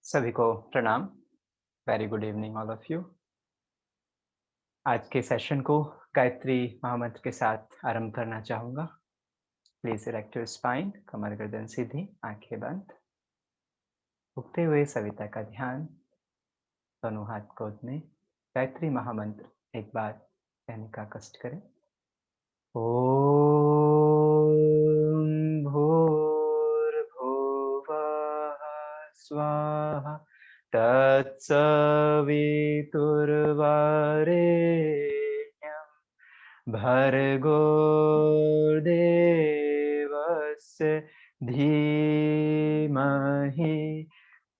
सभी को प्रणाम। Very good evening all of you. आज के सेशन को गायत्री महामंत्र के साथ आरंभ करना चाहूँगा। प्लीज़ इरेक्ट योर स्पाइन, कमर गर्दन सीधी, आँखें बंद। उगते हुए सविता का ध्यान, दोनों हाथ गोद में। गायत्री महामंत्र एक बार कहने का कष्ट करें। ओम भूर्भुवः स्वाहा तत्सवितुर्वरेण्यं भर्गो देवस्य धीमहि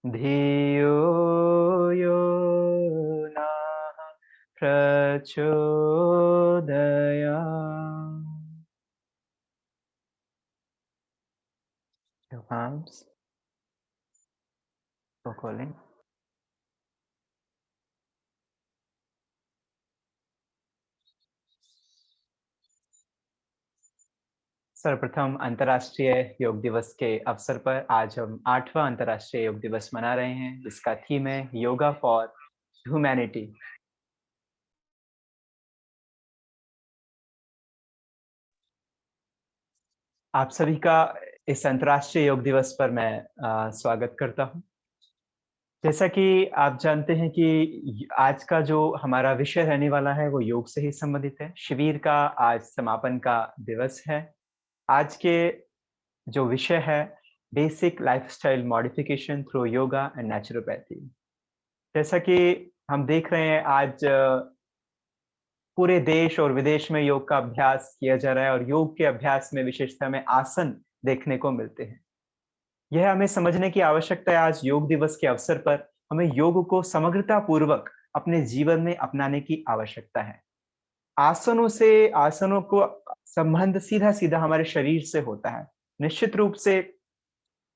धियो यो नः प्रचोदयात्। Your palms for calling. सर्वप्रथम अंतर्राष्ट्रीय योग दिवस के अवसर पर आज हम 8वां अंतर्राष्ट्रीय योग दिवस मना रहे हैं, जिसका थीम है योगा फॉर ह्यूमैनिटी। आप सभी का इस अंतर्राष्ट्रीय योग दिवस पर मैं स्वागत करता हूं। जैसा कि आप जानते हैं कि आज का जो हमारा विषय रहने वाला है वो योग से ही संबंधित है। शिविर का आज समापन का दिवस है। आज के जो विषय है basic lifestyle modification through yoga and naturopathy. जैसा कि हम देख रहे हैं आज पूरे देश और विदेश में योग का अभ्यास किया जा रहा है और योग के अभ्यास में विशेषता में आसन देखने को मिलते हैं। यह हमें समझने की आवश्यकता है, आज योग दिवस के अवसर पर हमें योग को समग्रता पूर्वक अपने जीवन में अपनाने की आवश्यकता है। आसनों को संबंध सीधा-सीधा हमारे शरीर से होता है। निश्चित रूप से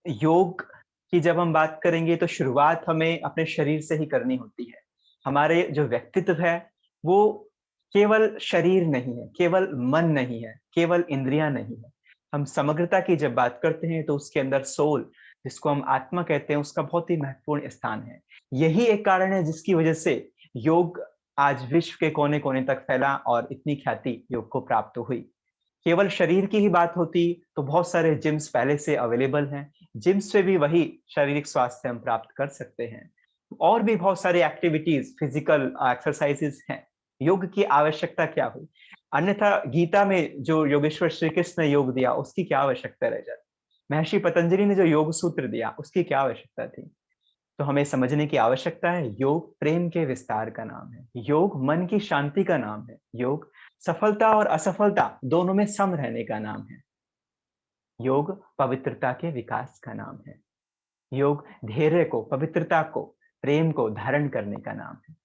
योग की जब हम बात करेंगे तो शुरुआत हमें अपने शरीर से ही करनी होती है। हमारे जो व्यक्तित्व है वो केवल शरीर नहीं है, केवल मन नहीं है, केवल इंद्रियां नहीं है। हम समग्रता की जब बात करते हैं तो उसके अंदर सोल, जिसको हम आत्मा कहते हैं, उसका बहुत ही महत्वपूर्ण स्थान है। यही एक कारण है जिसकी वजह से योग आज विश्व के कोने-कोने तक फैला और इतनी ख्याति योग को प्राप्त हुई। केवल शरीर की ही बात होती तो बहुत सारे जिम्स पहले से अवेलेबल हैं। जिम्स से भी वही शारीरिक स्वास्थ्य हम प्राप्त कर सकते हैं। और भी बहुत सारी एक्टिविटीज, फिजिकल एक्सरसाइजेस हैं। योग की आवश्यकता क्या हुई? अन्यथा गीता में जो योगेश्वर श्री कृष्ण ने योग दिया, उसकी क्या आवश्यकता रह जाती? महर्षि पतंजलि ने जो योग सूत्र दिया, उसकी क्या आवश्यकता थी? तो हमें समझने की आवश्यकता है, योग प्रेम के विस्तार का नाम है। योग मन की शांति का नाम है। योग सफलता और असफलता दोनों में सम रहने का नाम है। योग पवित्रता के विकास का नाम है। योग धैर्य को, पवित्रता को, प्रेम को धारण करने का नाम है।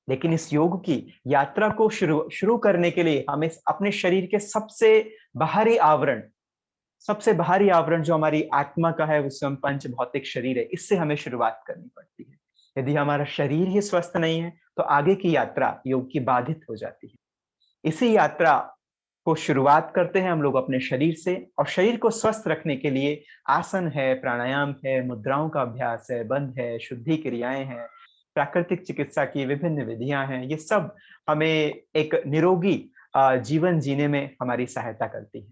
लेकिन इस योग की यात्रा को शुरू करने के लिए हमें अपने शरीर के सबसे बाहरी आवरण जो हमारी आत्मा का है, उससे हम पंच भौतिक शरीर है, इससे हमें शुरुआत करनी पड़ती है। यदि हमारा शरीर ही स्वस्थ नहीं है तो आगे की यात्रा योग की बाधित हो जाती है। इसी यात्रा को शुरुआत करते हैं हम लोग अपने शरीर से, और शरीर को स्वस्थ रखने के लिए आसन है, प्राणायाम है, मुद्राओं का अभ्यास है, बंध है, शुद्धि क्रियाएं हैं, प्राकृतिक चिकित्सा की विभिन्न विधियां हैं। ये सब हमें एक निरोगी जीवन जीने में हमारी सहायता करती है।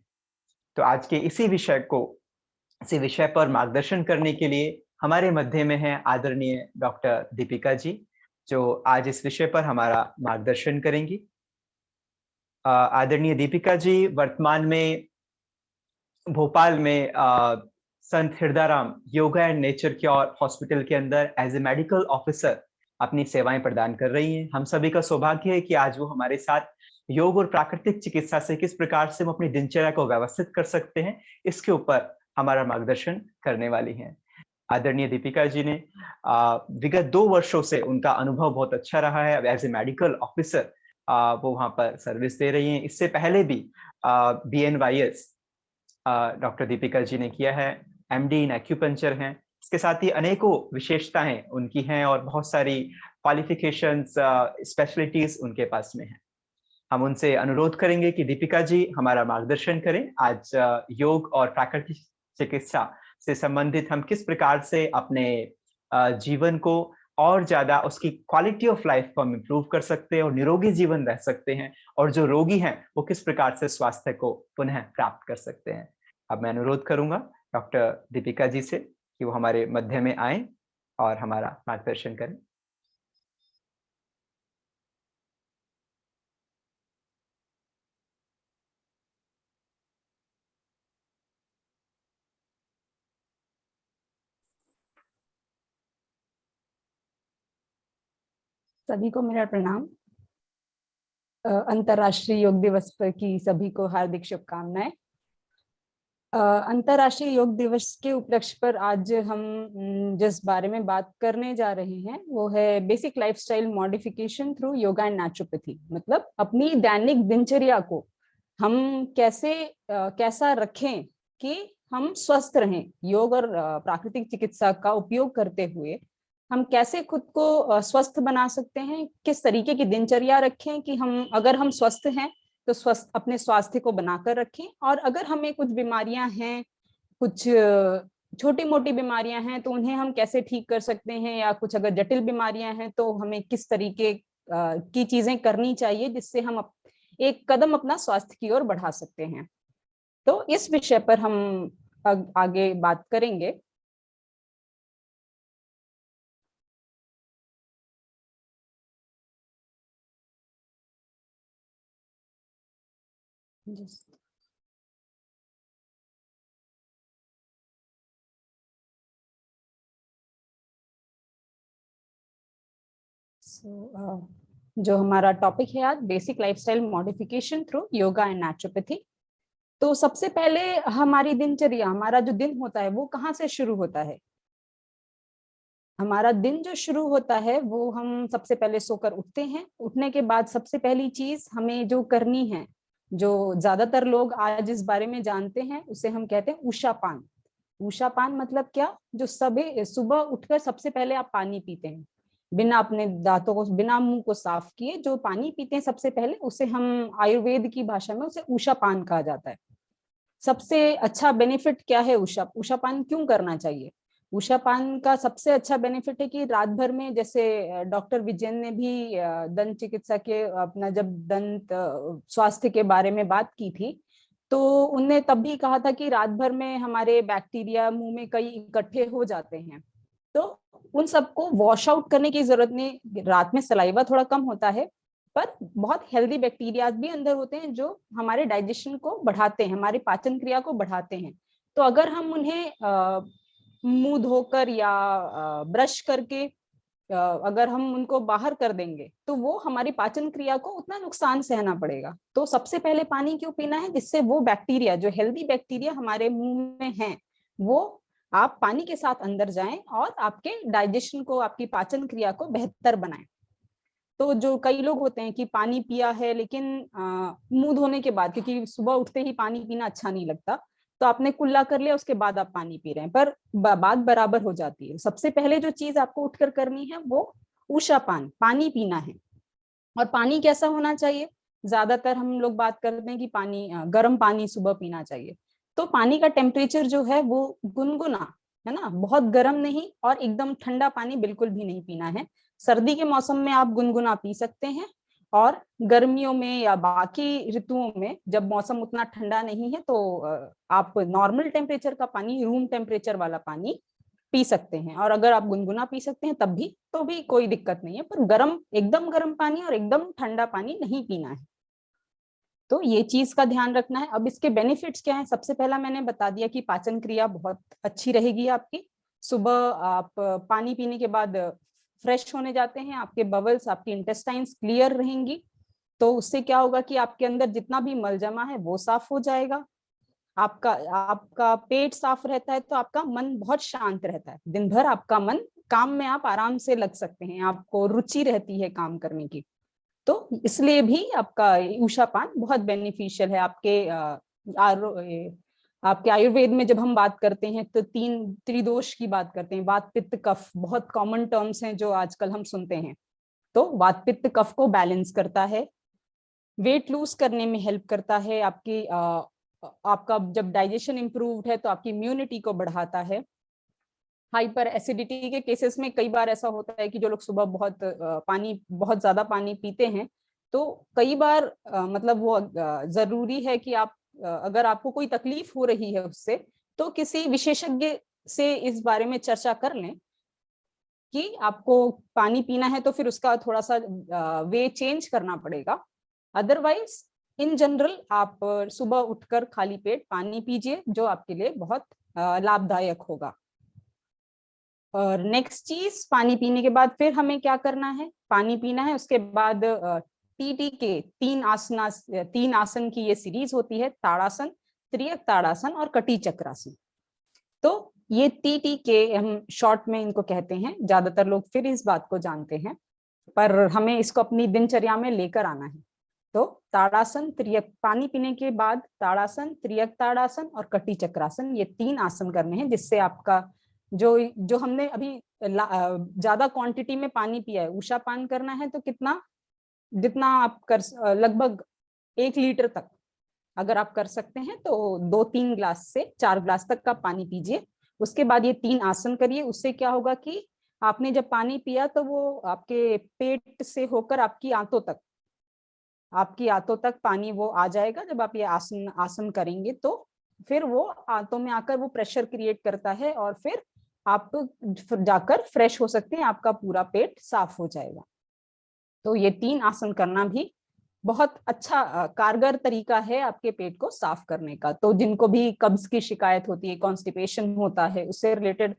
तो आज के इसी विषय पर मार्गदर्शन करने के लिए हमारे मध्य में है आदरणीय डॉक्टर दीपिका जी, जो आज इस विषय पर हमारा मार्गदर्शन करेंगी। आदरणीय दीपिका जी वर्तमान में भोपाल में Sant Hirdaram yoga and nature cure hospital के अंदर एज ए मेडिकल ऑफिसर अपनी सेवाएं प्रदान कर रही हैं। हम सभी का सौभाग्य है कि आज वो हमारे साथ योग और प्राकृतिक चिकित्सा से किस प्रकार से हम अपनी दिनचर्या को व्यवस्थित कर सकते हैं, इसके ऊपर हमारा मार्गदर्शन करने वाली हैं। आदरणीय दीपिका जी ने विगत 2 वर्षों से उनका अनुभव बहुत अच्छा रहा है। एज ए मेडिकल ऑफिसर वो वहाँ पर सर्विस दे रही हैं। इससे पहले भी BNYS डॉक्टर दीपिका जी ने किया है। MD इन एक्यूपंक्चर हैं। इसके साथ ही अनेकों विशेषताएं उनकी हैं और बहुत सारी क्वालिफिकेशंस, स्पेशलिटीज उनके पास में हैं। हम उनसे अनुरोध करेंगे कि दीपिका जी हमारा मार्गदर्शन करें। आज योग और प्राकृतिक चिकित्सा से संबंधित हम किस प्रकार से अपने जीवन को और ज्यादा उसकी क्वालिटी ऑफ लाइफ को हम इम्प्रूव कर सकते हैं और निरोगी जीवन रह सकते हैं, और जो रोगी हैं वो किस प्रकार से स्वास्थ्य को पुनः प्राप्त कर सकते हैं। अब मैं अनुरोध करूंगा डॉक्टर दीपिका जी से कि वो हमारे मध्य में आए और हमारा मार्गदर्शन करें। सभी को मेरा प्रणाम। अंतर्राष्ट्रीय योग दिवस पर की सभी को हार्दिक शुभकामनाएं। अंतर्राष्ट्रीय योग दिवस के उपलक्ष्य पर आज हम जिस बारे में बात करने जा रहे हैं वो है basic lifestyle modification through yoga and naturopathy. मतलब अपनी दैनिक दिनचर्या को हम कैसा रखें कि हम स्वस्थ रहें। योग और प्राकृतिक चिकित्सा का उपयोग करते हुए हम कैसे खुद को स्वस्थ बना सकते हैं, किस तरीके की दिनचर्या रखें कि अगर हम स्वस्थ हैं तो स्वस्थ अपने स्वास्थ्य को बनाकर रखें, और अगर हमें कुछ बीमारियां हैं, कुछ छोटी मोटी बीमारियां हैं तो उन्हें हम कैसे ठीक कर सकते हैं, या कुछ अगर जटिल बीमारियां हैं तो हमें किस तरीके की चीजें करनी चाहिए जिससे हम एक कदम अपना स्वास्थ्य की ओर बढ़ा सकते हैं। तो इस विषय पर हम आगे बात करेंगे। जो हमारा टॉपिक है आज, basic lifestyle modification through yoga and naturopathy. तो सबसे पहले हमारी दिनचर्या, हमारा जो दिन होता है वो कहाँ से शुरू होता है। हमारा दिन जो शुरू होता है वो हम सबसे पहले सोकर उठते हैं। उठने के बाद सबसे पहली चीज हमें जो करनी है, जो ज्यादातर लोग आज इस बारे में जानते हैं, उसे हम कहते हैं उषा पान। उषा पान मतलब क्या? जो सुबह उठकर सबसे पहले आप पानी पीते हैं, बिना अपने दांतों को, बिना मुंह को साफ किए जो पानी पीते हैं सबसे पहले, उसे हम आयुर्वेद की भाषा में उसे उषा पान कहा जाता है। सबसे अच्छा बेनिफिट क्या है उषा पान क्यों करना चाहिए? उषा पान का सबसे अच्छा बेनिफिट है कि रात भर में, जैसे डॉक्टर विजयन ने भी दंत चिकित्सा के अपना जब दंत स्वास्थ्य के बारे में बात की थी तो उनने तब भी कहा था कि रात भर में हमारे बैक्टीरिया मुंह में कई इकट्ठे हो जाते हैं, तो उन सबको वॉश आउट करने की जरूरत नहीं। रात में सलाइवा थोड़ा कम होता है पर बहुत हेल्दी बैक्टीरिया भी अंदर होते हैं जो हमारे डाइजेशन को बढ़ाते हैं, हमारी पाचन क्रिया को बढ़ाते हैं। तो अगर हम उन्हें मुंह धोकर या ब्रश करके अगर हम उनको बाहर कर देंगे तो वो हमारी पाचन क्रिया को उतना नुकसान सहना पड़ेगा। तो सबसे पहले पानी क्यों पीना है? जिससे वो बैक्टीरिया, जो हेल्दी बैक्टीरिया हमारे मुंह में हैं, वो आप पानी के साथ अंदर जाएं और आपके डाइजेशन को, आपकी पाचन क्रिया को बेहतर बनाएं। तो जो कई लोग होते हैं कि पानी पिया है लेकिन मुंह धोने के बाद, क्योंकि सुबह उठते ही पानी पीना अच्छा नहीं लगता, तो आपने कुल्ला कर लिया उसके बाद आप पानी पी रहे हैं, पर बात बराबर हो जाती है। सबसे पहले जो चीज आपको उठकर करनी है वो उषा पान, पानी पीना है। और पानी कैसा होना चाहिए? ज्यादातर हम लोग बात करते हैं कि पानी, गर्म पानी सुबह पीना चाहिए। तो पानी का टेम्परेचर जो है वो गुनगुना, है ना, बहुत गर्म नहीं और एकदम ठंडा पानी बिल्कुल भी नहीं पीना है। सर्दी के मौसम में आप गुनगुना पी सकते हैं, और गर्मियों में या बाकी ऋतुओं में जब मौसम उतना ठंडा नहीं है तो आप नॉर्मल टेम्परेचर का पानी, रूम टेम्परेचर वाला पानी पी सकते हैं। और अगर आप गुनगुना पी सकते हैं तब भी, तो भी कोई दिक्कत नहीं है, पर एकदम गर्म पानी और एकदम ठंडा पानी नहीं पीना है। तो ये चीज का ध्यान रखना है। अब इसके बेनिफिट्स क्या है? सबसे पहला मैंने बता दिया कि पाचन क्रिया बहुत अच्छी रहेगी आपकी। सुबह आप पानी पीने के बाद फ्रेश होने जाते हैं, आपके बबल्स, आपकी इंटेस्टाइन्स क्लियर रहेंगी। तो उससे क्या होगा कि आपके अंदर जितना भी मल जमा है वो साफ हो जाएगा। आपका आपका पेट साफ रहता है तो आपका मन बहुत शांत रहता है। दिन भर आपका मन, काम में आप आराम से लग सकते हैं, आपको रुचि रहती है काम करने की। तो इसलिए भी आपका उषा पान बहुत बेनिफिशियल है। आपके आयुर्वेद में जब हम बात करते हैं तो तीन त्रिदोष की बात करते हैं। वात पित्त कफ बहुत कॉमन टर्म्स हैं जो आजकल हम सुनते हैं। तो वात पित्त कफ को बैलेंस करता है, वेट लूज करने में हेल्प करता है, आपका जब डाइजेशन इंप्रूव्ड है तो आपकी इम्यूनिटी को बढ़ाता है। हाइपर एसिडिटी के केसेस में कई बार ऐसा होता है कि जो लोग सुबह बहुत ज्यादा पानी पीते हैं, तो कई बार मतलब वो जरूरी है कि आप अगर आपको कोई तकलीफ हो रही है उससे, तो किसी विशेषज्ञ से इस बारे में चर्चा कर लें कि आपको पानी पीना है तो फिर उसका थोड़ा सा वे चेंज करना पड़ेगा। अदरवाइज इन जनरल आप सुबह उठकर खाली पेट पानी पीजिए, जो आपके लिए बहुत लाभदायक होगा। और नेक्स्ट चीज, पानी पीने के बाद फिर हमें क्या करना है, पानी पीना है, उसके बाद टीटी के 3 आसन की ये सीरीज होती है, ताड़ासन, त्रियक ताड़ासन और कटी चक्रासन। तो ये टीटी के हम शॉर्ट में इनको कहते हैं, ज्यादातर लोग फिर इस बात को जानते हैं, पर हमें इसको अपनी दिनचर्या में लेकर आना है। तो ताड़ासन, त्रियक, पानी पीने के बाद ताड़ासन, त्रियक ताड़ासन और कटी चक्रासन, ये 3 आसन करने हैं, जिससे आपका जो हमने अभी ज्यादा क्वांटिटी में पानी पिया है, उषा पान करना है तो कितना, जितना आप कर लगभग 1 लीटर तक अगर आप कर सकते हैं तो 2-3 ग्लास से 4 ग्लास तक का पानी पीजिए। उसके बाद ये 3 आसन करिए। उससे क्या होगा कि आपने जब पानी पिया तो वो आपके पेट से होकर आपकी आंतों तक पानी वो आ जाएगा। जब आप ये आसन करेंगे तो फिर वो आंतों में आकर वो प्रेशर क्रिएट करता है और फिर आप जाकर फ्रेश हो सकते हैं, आपका पूरा पेट साफ हो जाएगा। तो ये 3 आसन करना भी बहुत अच्छा कारगर तरीका है आपके पेट को साफ करने का। तो जिनको भी कब्ज की शिकायत होती है, कॉन्स्टिपेशन होता है, उससे रिलेटेड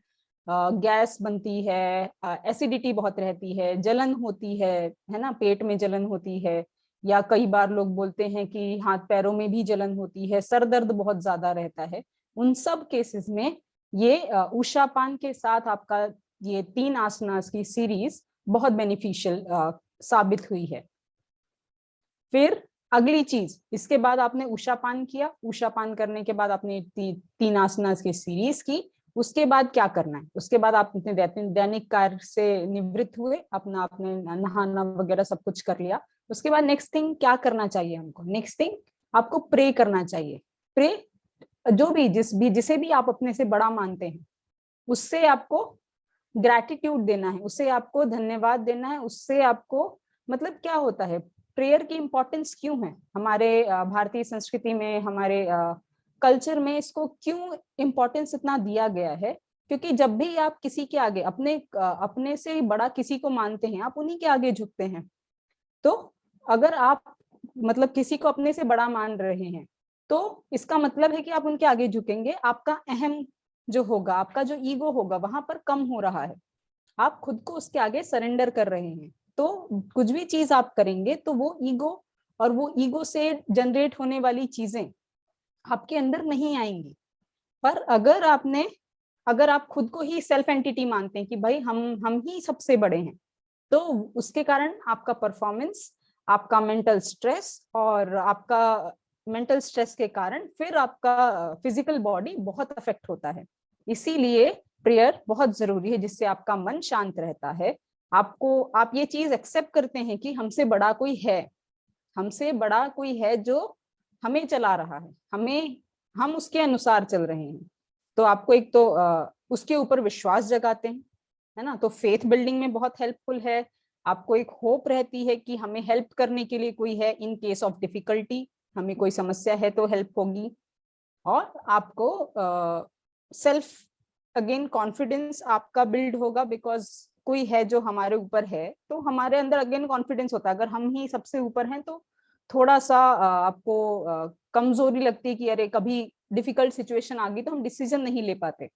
गैस बनती है, एसिडिटी बहुत रहती है, जलन होती है ना, पेट में जलन होती है, या कई बार लोग बोलते हैं कि हाथ पैरों में भी जलन होती है, सर दर्द बहुत ज्यादा रहता है, उन सब केसेस में ये उषा पान के साथ आपका ये 3 आसनास की सीरीज बहुत बेनिफिशियल साबित हुई है। फिर अगली चीज, इसके बाद आपने उषा पान किया, उषा पान करने के बाद आपने 3 आसनास की सीरीज की, उसके बाद क्या करना है, उसके बाद आप अपने दैनिक कार्य से निवृत्त हुए, अपना आपने नहाना वगैरह सब कुछ कर लिया। उसके बाद नेक्स्ट थिंग क्या करना चाहिए हमको, नेक्स्ट थिंग आपको प्रे करना चाहिए। प्रे, जिसे भी आप अपने से बड़ा मानते हैं, उससे आपको ग्रैटिट्यूड देना है, उससे आपको धन्यवाद देना है, उससे आपको मतलब क्या होता है, प्रेयर की इंपॉर्टेंस क्यों है हमारे भारतीय संस्कृति में, हमारे कल्चर में इसको क्यों इंपॉर्टेंस इतना दिया गया है, क्योंकि जब भी आप किसी के आगे अपने से बड़ा किसी को मानते हैं, आप उन्हीं के आगे झुकते हैं। तो अगर आप मतलब किसी को अपने से बड़ा मान रहे हैं तो इसका मतलब है कि आप उनके आगे झुकेंगे, आपका अहम जो होगा, आपका जो ईगो होगा वहां पर कम हो रहा है, आप खुद को उसके आगे सरेंडर कर रहे हैं। तो कुछ भी चीज आप करेंगे तो वो ईगो से जनरेट होने वाली चीजें आपके अंदर नहीं आएंगी। पर अगर आप खुद को ही सेल्फ एंटिटी मानते हैं कि भाई हम ही सबसे बड़े हैं, तो उसके कारण आपका परफॉर्मेंस, आपका मेंटल स्ट्रेस के कारण फिर आपका फिजिकल बॉडी बहुत अफेक्ट होता है। इसीलिए प्रेयर बहुत जरूरी है, जिससे आपका मन शांत रहता है। आप ये चीज एक्सेप्ट करते हैं कि हमसे बड़ा कोई है जो हमें चला रहा है, हम उसके अनुसार चल रहे हैं। तो आपको एक तो उसके ऊपर विश्वास जगाते हैं, है ना, तो फेथ बिल्डिंग में बहुत हेल्पफुल है। आपको एक होप रहती है कि हमें हेल्प करने के लिए कोई है, इन केस ऑफ डिफिकल्टी, हमें कोई समस्या है तो हेल्प होगी। और आपको सेल्फ अगेन कॉन्फिडेंस आपका बिल्ड होगा, बिकॉज कोई है जो हमारे ऊपर है, तो हमारे अंदर अगेन कॉन्फिडेंस होता है। अगर हम ही सबसे ऊपर हैं तो थोड़ा सा आपको कमजोरी लगती है कि अरे कभी डिफिकल्ट सिचुएशन आ गई तो हम डिसीजन नहीं ले पाते।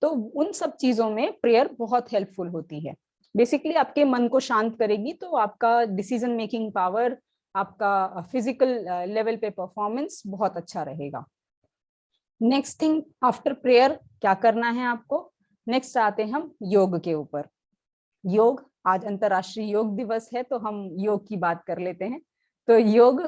तो उन सब चीजों में प्रेयर बहुत हेल्पफुल होती है। बेसिकली आपके मन को शांत करेगी, तो आपका डिसीजन मेकिंग पावर, आपका फिजिकल लेवल पे परफॉर्मेंस बहुत अच्छा रहेगा। नेक्स्ट थिंग आफ्टर प्रेयर क्या करना है आपको, नेक्स्ट आते हैं हम योग के ऊपर। योग, आज अंतरराष्ट्रीय योग दिवस है तो हम योग की बात कर लेते हैं। तो योग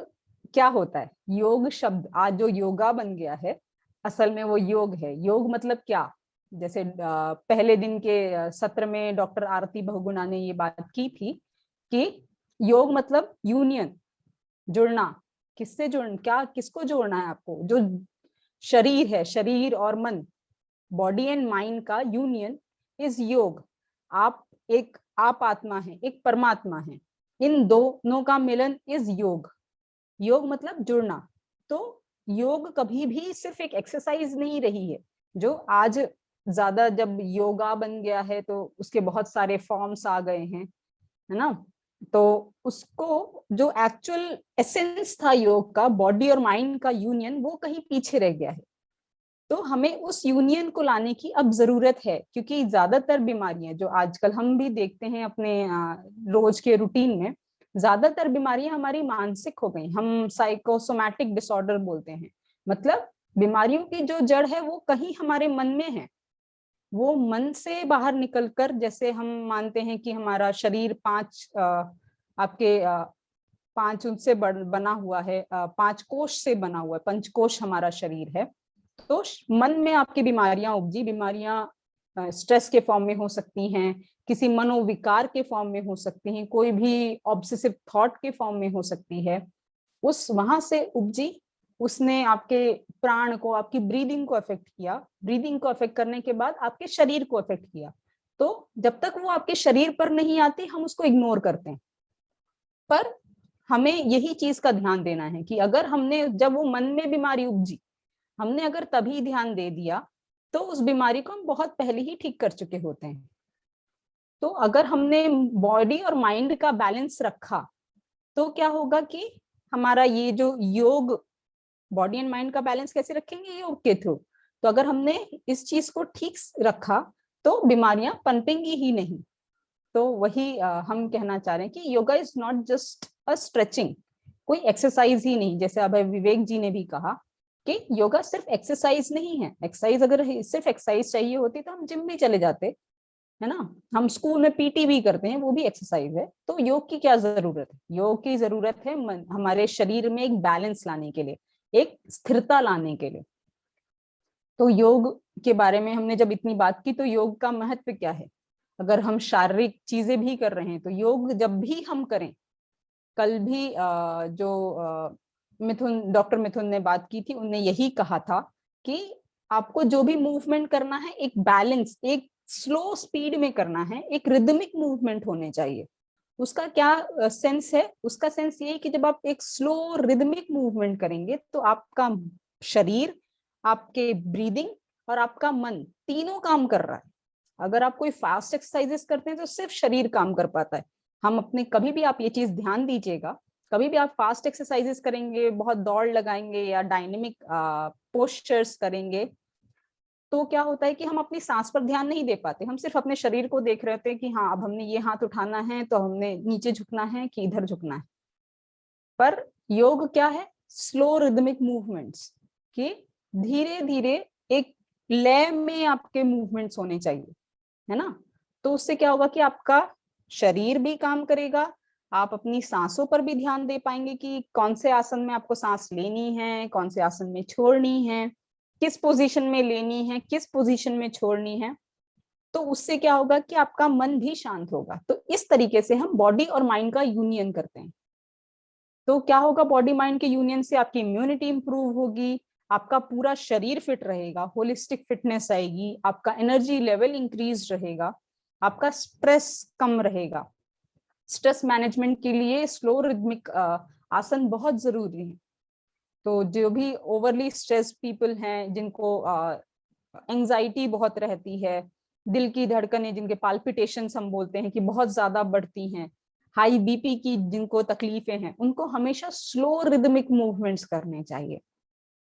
क्या होता है, योग शब्द आज जो योगा बन गया है, असल में वो योग है। योग मतलब क्या, जैसे पहले दिन के सत्र में डॉक्टर आरती बहुगुणा ने ये बात की थी कि योग मतलब यूनियन, जुड़ना। किससे जुड़ना, किसको जोड़ना है आपको, जो शरीर है, शरीर और मन, बॉडी एंड माइंड का यूनियन, इज योग। आप आत्मा है, एक परमात्मा है, इन दोनों का मिलन इज योग। योग मतलब जुड़ना। तो योग कभी भी सिर्फ एक एक्सरसाइज नहीं रही है, जो आज ज्यादा जब योगा बन गया है तो उसके बहुत सारे फॉर्म्स आ गए हैं, है ना। तो उसको जो एक्चुअल एसेंस था योग का, बॉडी और माइंड का यूनियन, वो कहीं पीछे रह गया है। तो हमें उस यूनियन को लाने की अब जरूरत है, क्योंकि ज्यादातर बीमारियां जो आजकल हम भी देखते हैं अपने रोज के रूटीन में, ज्यादातर बीमारियां हमारी मानसिक हो गई। हम साइकोसोमैटिक डिसऑर्डर बोलते हैं। मतलब बीमारियों की जो जड़ है वो कहीं हमारे मन में है। वो मन से बाहर निकलकर, जैसे हम मानते हैं कि हमारा शरीर आपके पांच उनसे बना हुआ है, पांच कोश से बना हुआ है, पंचकोश हमारा शरीर है। तो मन में आपकी बीमारियां उपजी, बीमारियां स्ट्रेस के फॉर्म में हो सकती हैं, किसी मनोविकार के फॉर्म में हो सकती हैं, कोई भी ऑब्सेसिव थॉट के फॉर्म में हो सकती है। उस वहां से उपजी, उसने आपके प्राण को, आपकी ब्रीदिंग को अफेक्ट किया, ब्रीदिंग को अफेक्ट करने के बाद आपके शरीर को अफेक्ट किया। तो जब तक वो आपके शरीर पर नहीं आती हम उसको इग्नोर करते हैं। पर हमें यही चीज का ध्यान देना है कि अगर हमने, जब वो मन में बीमारी उपजी, हमने अगर तभी ध्यान दे दिया तो उस बीमारी को हम बहुत पहले ही ठीक कर चुके होते हैं। तो अगर हमने बॉडी और माइंड का बैलेंस रखा तो क्या होगा कि हमारा ये जो योग, बॉडी एंड माइंड का बैलेंस कैसे रखेंगे, योग के थ्रू। तो अगर हमने इस चीज को ठीक रखा तो बीमारियां पनपेंगी ही नहीं। तो वही हम कहना चाह रहे हैं कि yoga is not just a stretching, कोई एक्सरसाइज ही नहीं। जैसे अभय विवेक जी ने भी कहा कि योगा सिर्फ एक्सरसाइज नहीं है। एक्सरसाइज, अगर सिर्फ एक्सरसाइज चाहिए होती तो हम जिम भी चले जाते, है ना। हम स्कूल में पीटी भी करते हैं, वो भी एक्सरसाइज है। तो योग की क्या जरूरत है? योग की जरूरत है हमारे शरीर में एक बैलेंस लाने के लिए, एक स्थिरता लाने के लिए। तो योग के बारे में हमने जब इतनी बात की, तो योग का महत्व क्या है? अगर हम शारीरिक चीजें भी कर रहे हैं तो योग जब भी हम करें, कल भी डॉक्टर मिथुन ने बात की थी, उन्होंने यही कहा था कि आपको जो भी मूवमेंट करना है एक बैलेंस, एक स्लो स्पीड में करना है, एक रिदमिक मूवमेंट होने चाहिए। उसका क्या सेंस है? उसका सेंस ये है कि जब आप एक स्लो रिदमिक मूवमेंट करेंगे तो आपका शरीर, आपके ब्रीदिंग और आपका मन तीनों काम कर रहा है। अगर आप कोई फास्ट एक्सरसाइजेस करते हैं तो सिर्फ शरीर काम कर पाता है। हम अपने, कभी भी आप ये चीज ध्यान दीजिएगा, कभी भी आप फास्ट एक्सरसाइजेस करेंगे, बहुत दौड़ लगाएंगे या डायनेमिक पोस्चर्स करेंगे, तो क्या होता है कि हम अपनी सांस पर ध्यान नहीं दे पाते। हम सिर्फ अपने शरीर को देख रहे होते हैं कि हाँ अब हमने ये हाथ उठाना है तो हमने नीचे झुकना है कि इधर झुकना है। पर योग क्या है? स्लो रिदमिक मूवमेंट्स, कि धीरे धीरे एक लय में आपके मूवमेंट्स होने चाहिए, है ना। तो उससे क्या होगा कि आपका शरीर भी काम करेगा, आप अपनी सांसों पर भी ध्यान दे पाएंगे कि कौन से आसन में आपको सांस लेनी है, कौन से आसन में छोड़नी है, किस पोजीशन में लेनी है, किस पोजीशन में छोड़नी है। तो उससे क्या होगा कि आपका मन भी शांत होगा। तो इस तरीके से हम बॉडी और माइंड का यूनियन करते हैं। तो क्या होगा? बॉडी माइंड के यूनियन से आपकी इम्यूनिटी इंप्रूव होगी, आपका पूरा शरीर फिट रहेगा, होलिस्टिक फिटनेस आएगी, आपका एनर्जी लेवल इंक्रीज रहेगा, आपका स्ट्रेस कम रहेगा। स्ट्रेस मैनेजमेंट के लिए स्लो रिदमिक आसन बहुत जरूरी है। तो जो भी ओवरली स्ट्रेस पीपल हैं, जिनको एंजाइटी बहुत रहती है, दिल की धड़कनें, जिनके पाल्पिटेशंस हम बोलते हैं कि बहुत ज्यादा बढ़ती हैं, हाई बीपी की जिनको तकलीफें हैं, उनको हमेशा स्लो रिदमिक मूवमेंट्स करने चाहिए,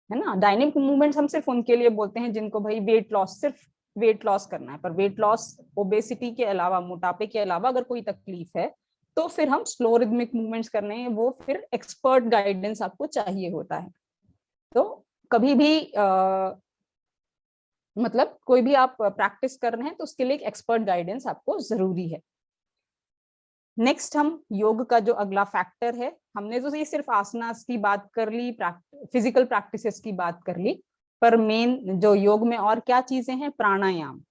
है ना। डायनेमिक मूवमेंट्स हम सिर्फ उनके लिए बोलते हैं जिनको भाई वेट लॉस, सिर्फ वेट लॉस करना है। पर वेट लॉस, ओबेसिटी के अलावा, मोटापे के अलावा अगर कोई तकलीफ है तो फिर हम स्लो रिदमिक मूवमेंट्स करने हैं, वो फिर एक्सपर्ट गाइडेंस आपको चाहिए होता है। तो कभी भी मतलब कोई भी आप प्रैक्टिस कर रहे हैं तो उसके लिए एक एक्सपर्ट गाइडेंस आपको जरूरी है। नेक्स्ट, हम योग का जो अगला फैक्टर है, हमने तो ये सिर्फ आसनास की बात कर ली, फिजिकल प्रैक्टिसेस की बात कर ली, पर मेन जो योग में और क्या चीजें हैं? प्राणायाम।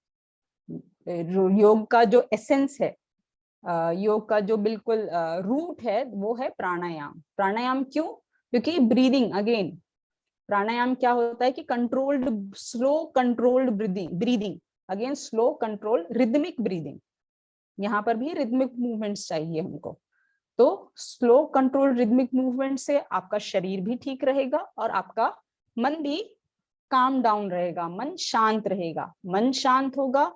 योग का जो एसेंस है, योग का जो बिल्कुल रूट है, वो है प्राणायाम। प्राणायाम क्यों? क्योंकि ब्रीदिंग, अगेन प्राणायाम क्या होता है कि controlled, slow controlled breathing. Again slow control rhythmic breathing, यहाँ पर भी रिदमिक मूवमेंट्स चाहिए हमको। तो स्लो कंट्रोल रिदमिक मूवमेंट से आपका शरीर भी ठीक रहेगा और आपका मन भी काम डाउन रहेगा, मन शांत रहेगा। मन शांत होगा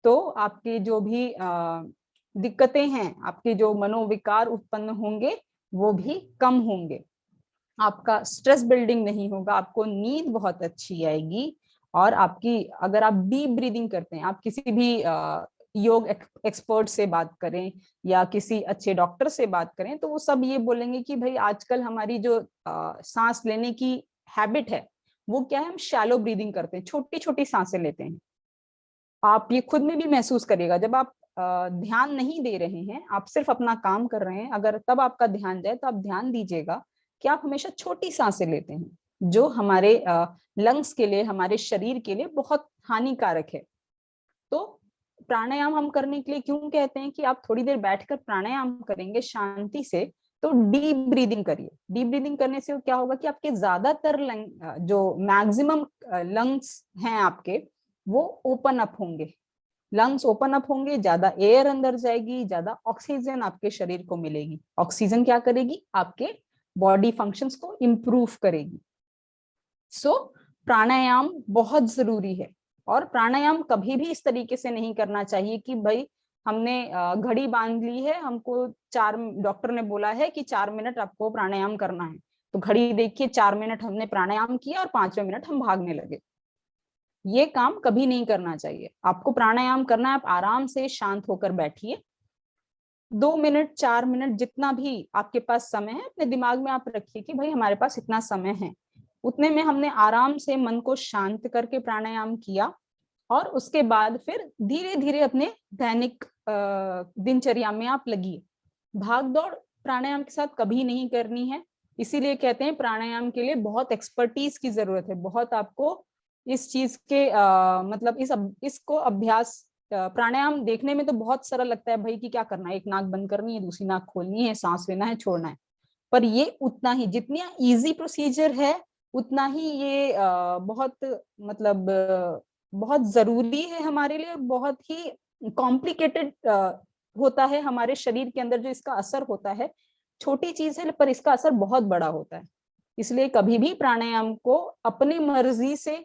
तो आपके जो भी दिक्कतें हैं, आपके जो मनोविकार उत्पन्न होंगे वो भी कम होंगे, आपका स्ट्रेस बिल्डिंग नहीं होगा, आपको नींद बहुत अच्छी आएगी। और आपकी, अगर आप डीप ब्रीदिंग करते हैं, आप किसी भी योग एक्सपर्ट से बात करें या किसी अच्छे डॉक्टर से बात करें, तो वो सब ये बोलेंगे कि भाई आजकल हमारी जो सांस लेने की हैबिट है वो क्या है, हम शैलो ब्रीदिंग करते हैं, छोटी छोटी सांसें लेते हैं। आप ये खुद में भी महसूस करिएगा, जब आप ध्यान नहीं दे रहे हैं, आप सिर्फ अपना काम कर रहे हैं, अगर तब आपका ध्यान जाए तो आप ध्यान दीजिएगा कि आप हमेशा छोटी सांसें लेते हैं, जो हमारे लंग्स के लिए, हमारे शरीर के लिए बहुत हानिकारक है। तो प्राणायाम हम करने के लिए क्यों कहते हैं कि आप थोड़ी देर बैठकर प्राणायाम करेंगे शांति से, तो डीप ब्रीदिंग करिए। डीप ब्रीदिंग करने से क्या होगा कि आपके ज्यादातर जो मैक्सिमम लंग्स हैं आपके, वो ओपन अप होंगे, लंग्स ओपन अप होंगे, ज्यादा एयर अंदर जाएगी, ज्यादा ऑक्सीजन आपके शरीर को मिलेगी। ऑक्सीजन क्या करेगी, आपके बॉडी फंक्शंस को इंप्रूव करेगी। सो प्राणायाम बहुत जरूरी है। और प्राणायाम कभी भी इस तरीके से नहीं करना चाहिए कि भाई हमने घड़ी बांध ली है, हमको डॉक्टर ने बोला है कि 4 मिनट आपको प्राणायाम करना है, तो घड़ी देखिए 4 मिनट हमने प्राणायाम किया और 5वें मिनट हम भागने लगे। ये काम कभी नहीं करना चाहिए। आपको प्राणायाम करना है, आप आराम से शांत होकर बैठिए, 2 मिनट 4 मिनट जितना भी आपके पास समय है, अपने दिमाग में आप रखिए कि भाई हमारे पास इतना समय है, उतने में हमने आराम से मन को शांत करके प्राणायाम किया। और उसके बाद फिर धीरे धीरे अपने दैनिक दिनचर्या में आप लगिए। भाग दौड़ प्राणायाम के साथ कभी नहीं करनी है, इसीलिए कहते हैं प्राणायाम के लिए बहुत एक्सपर्टीज की जरूरत है, बहुत आपको इस चीज के मतलब इसको अभ्यास, प्राणायाम देखने में तो बहुत सरल लगता है भाई कि क्या करना है, एक नाक बंद करनी है, दूसरी नाक खोलनी है, सांस लेना है, छोड़ना है, पर ये उतना ही, जितना इजी प्रोसीजर है उतना ही ये बहुत मतलब बहुत जरूरी है हमारे लिए, बहुत ही कॉम्प्लिकेटेड होता है हमारे शरीर के अंदर। जो इसका असर होता है छोटी चीज है, पर इसका असर बहुत बड़ा होता है। इसलिए कभी भी प्राणायाम को अपनी मर्जी से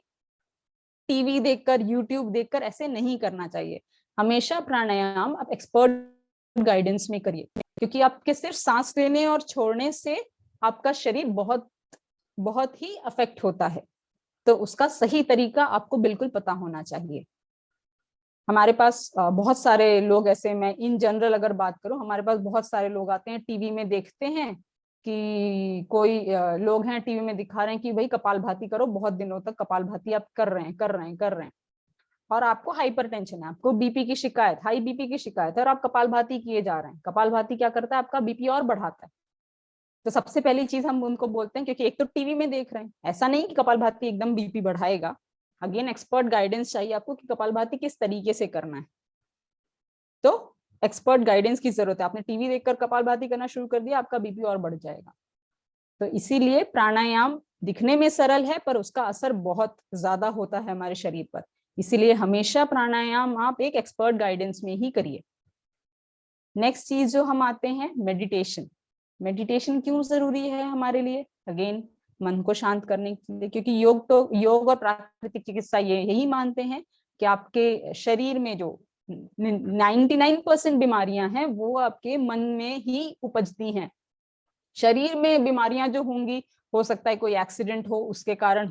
टीवी देखकर, यूट्यूब देखकर ऐसे नहीं करना चाहिए। हमेशा प्राणायाम आप एक्सपर्ट गाइडेंस में करिए, क्योंकि आपके सिर्फ सांस लेने और छोड़ने से आपका शरीर बहुत बहुत ही अफेक्ट होता है, तो उसका सही तरीका आपको बिल्कुल पता होना चाहिए। हमारे पास बहुत सारे लोग ऐसे, मैं इन जनरल अगर बात करूं, हमारे पास बहुत सारे लोग आते हैं, टीवी में देखते हैं कि कोई लोग हैं टीवी में दिखा रहे हैं कि भाई कपालभाति करो, बहुत दिनों तक कपालभाति आप कर रहे हैं, और आपको हाइपरटेंशन है, आपको बीपी की शिकायत, हाई बीपी की शिकायत है, और आप कपालभाति किए जा रहे हैं। कपालभाति क्या करता है, आपका बीपी और बढ़ाता है। तो सबसे पहली चीज हम उनको बोलते हैं, क्योंकि एक तो टीवी में देख रहे हैं, ऐसा नहीं कि कपालभाति एकदम बीपी बढ़ाएगा, अगेन एक्सपर्ट गाइडेंस चाहिए आपको कि कपालभाति किस तरीके से करना है, तो एक्सपर्ट गाइडेंस की जरूरत है। आपने टीवी देखकर कपालभाति करना शुरू कर दिया, आपका बीपी और बढ़ जाएगा। तो इसीलिए प्राणायाम दिखने में सरल है, पर उसका असर बहुत ज्यादा होता है हमारे शरीर पर, इसीलिए हमेशा प्राणायाम आप एक एक्सपर्ट गाइडेंस में ही करिए। नेक्स्ट चीज जो हम आते हैं, मेडिटेशन। मेडिटेशन क्यों जरूरी है हमारे लिए, अगेन मन को शांत करने के लिए, क्योंकि योग और प्राकृतिक चिकित्सा यही मानते हैं कि आपके शरीर में जो 99% बीमारियां हैं वो आपके मन में ही उपजती हैं। शरीर में बीमारियां जो होंगी, हो सकता है कोई एक्सीडेंट हो उसके कारण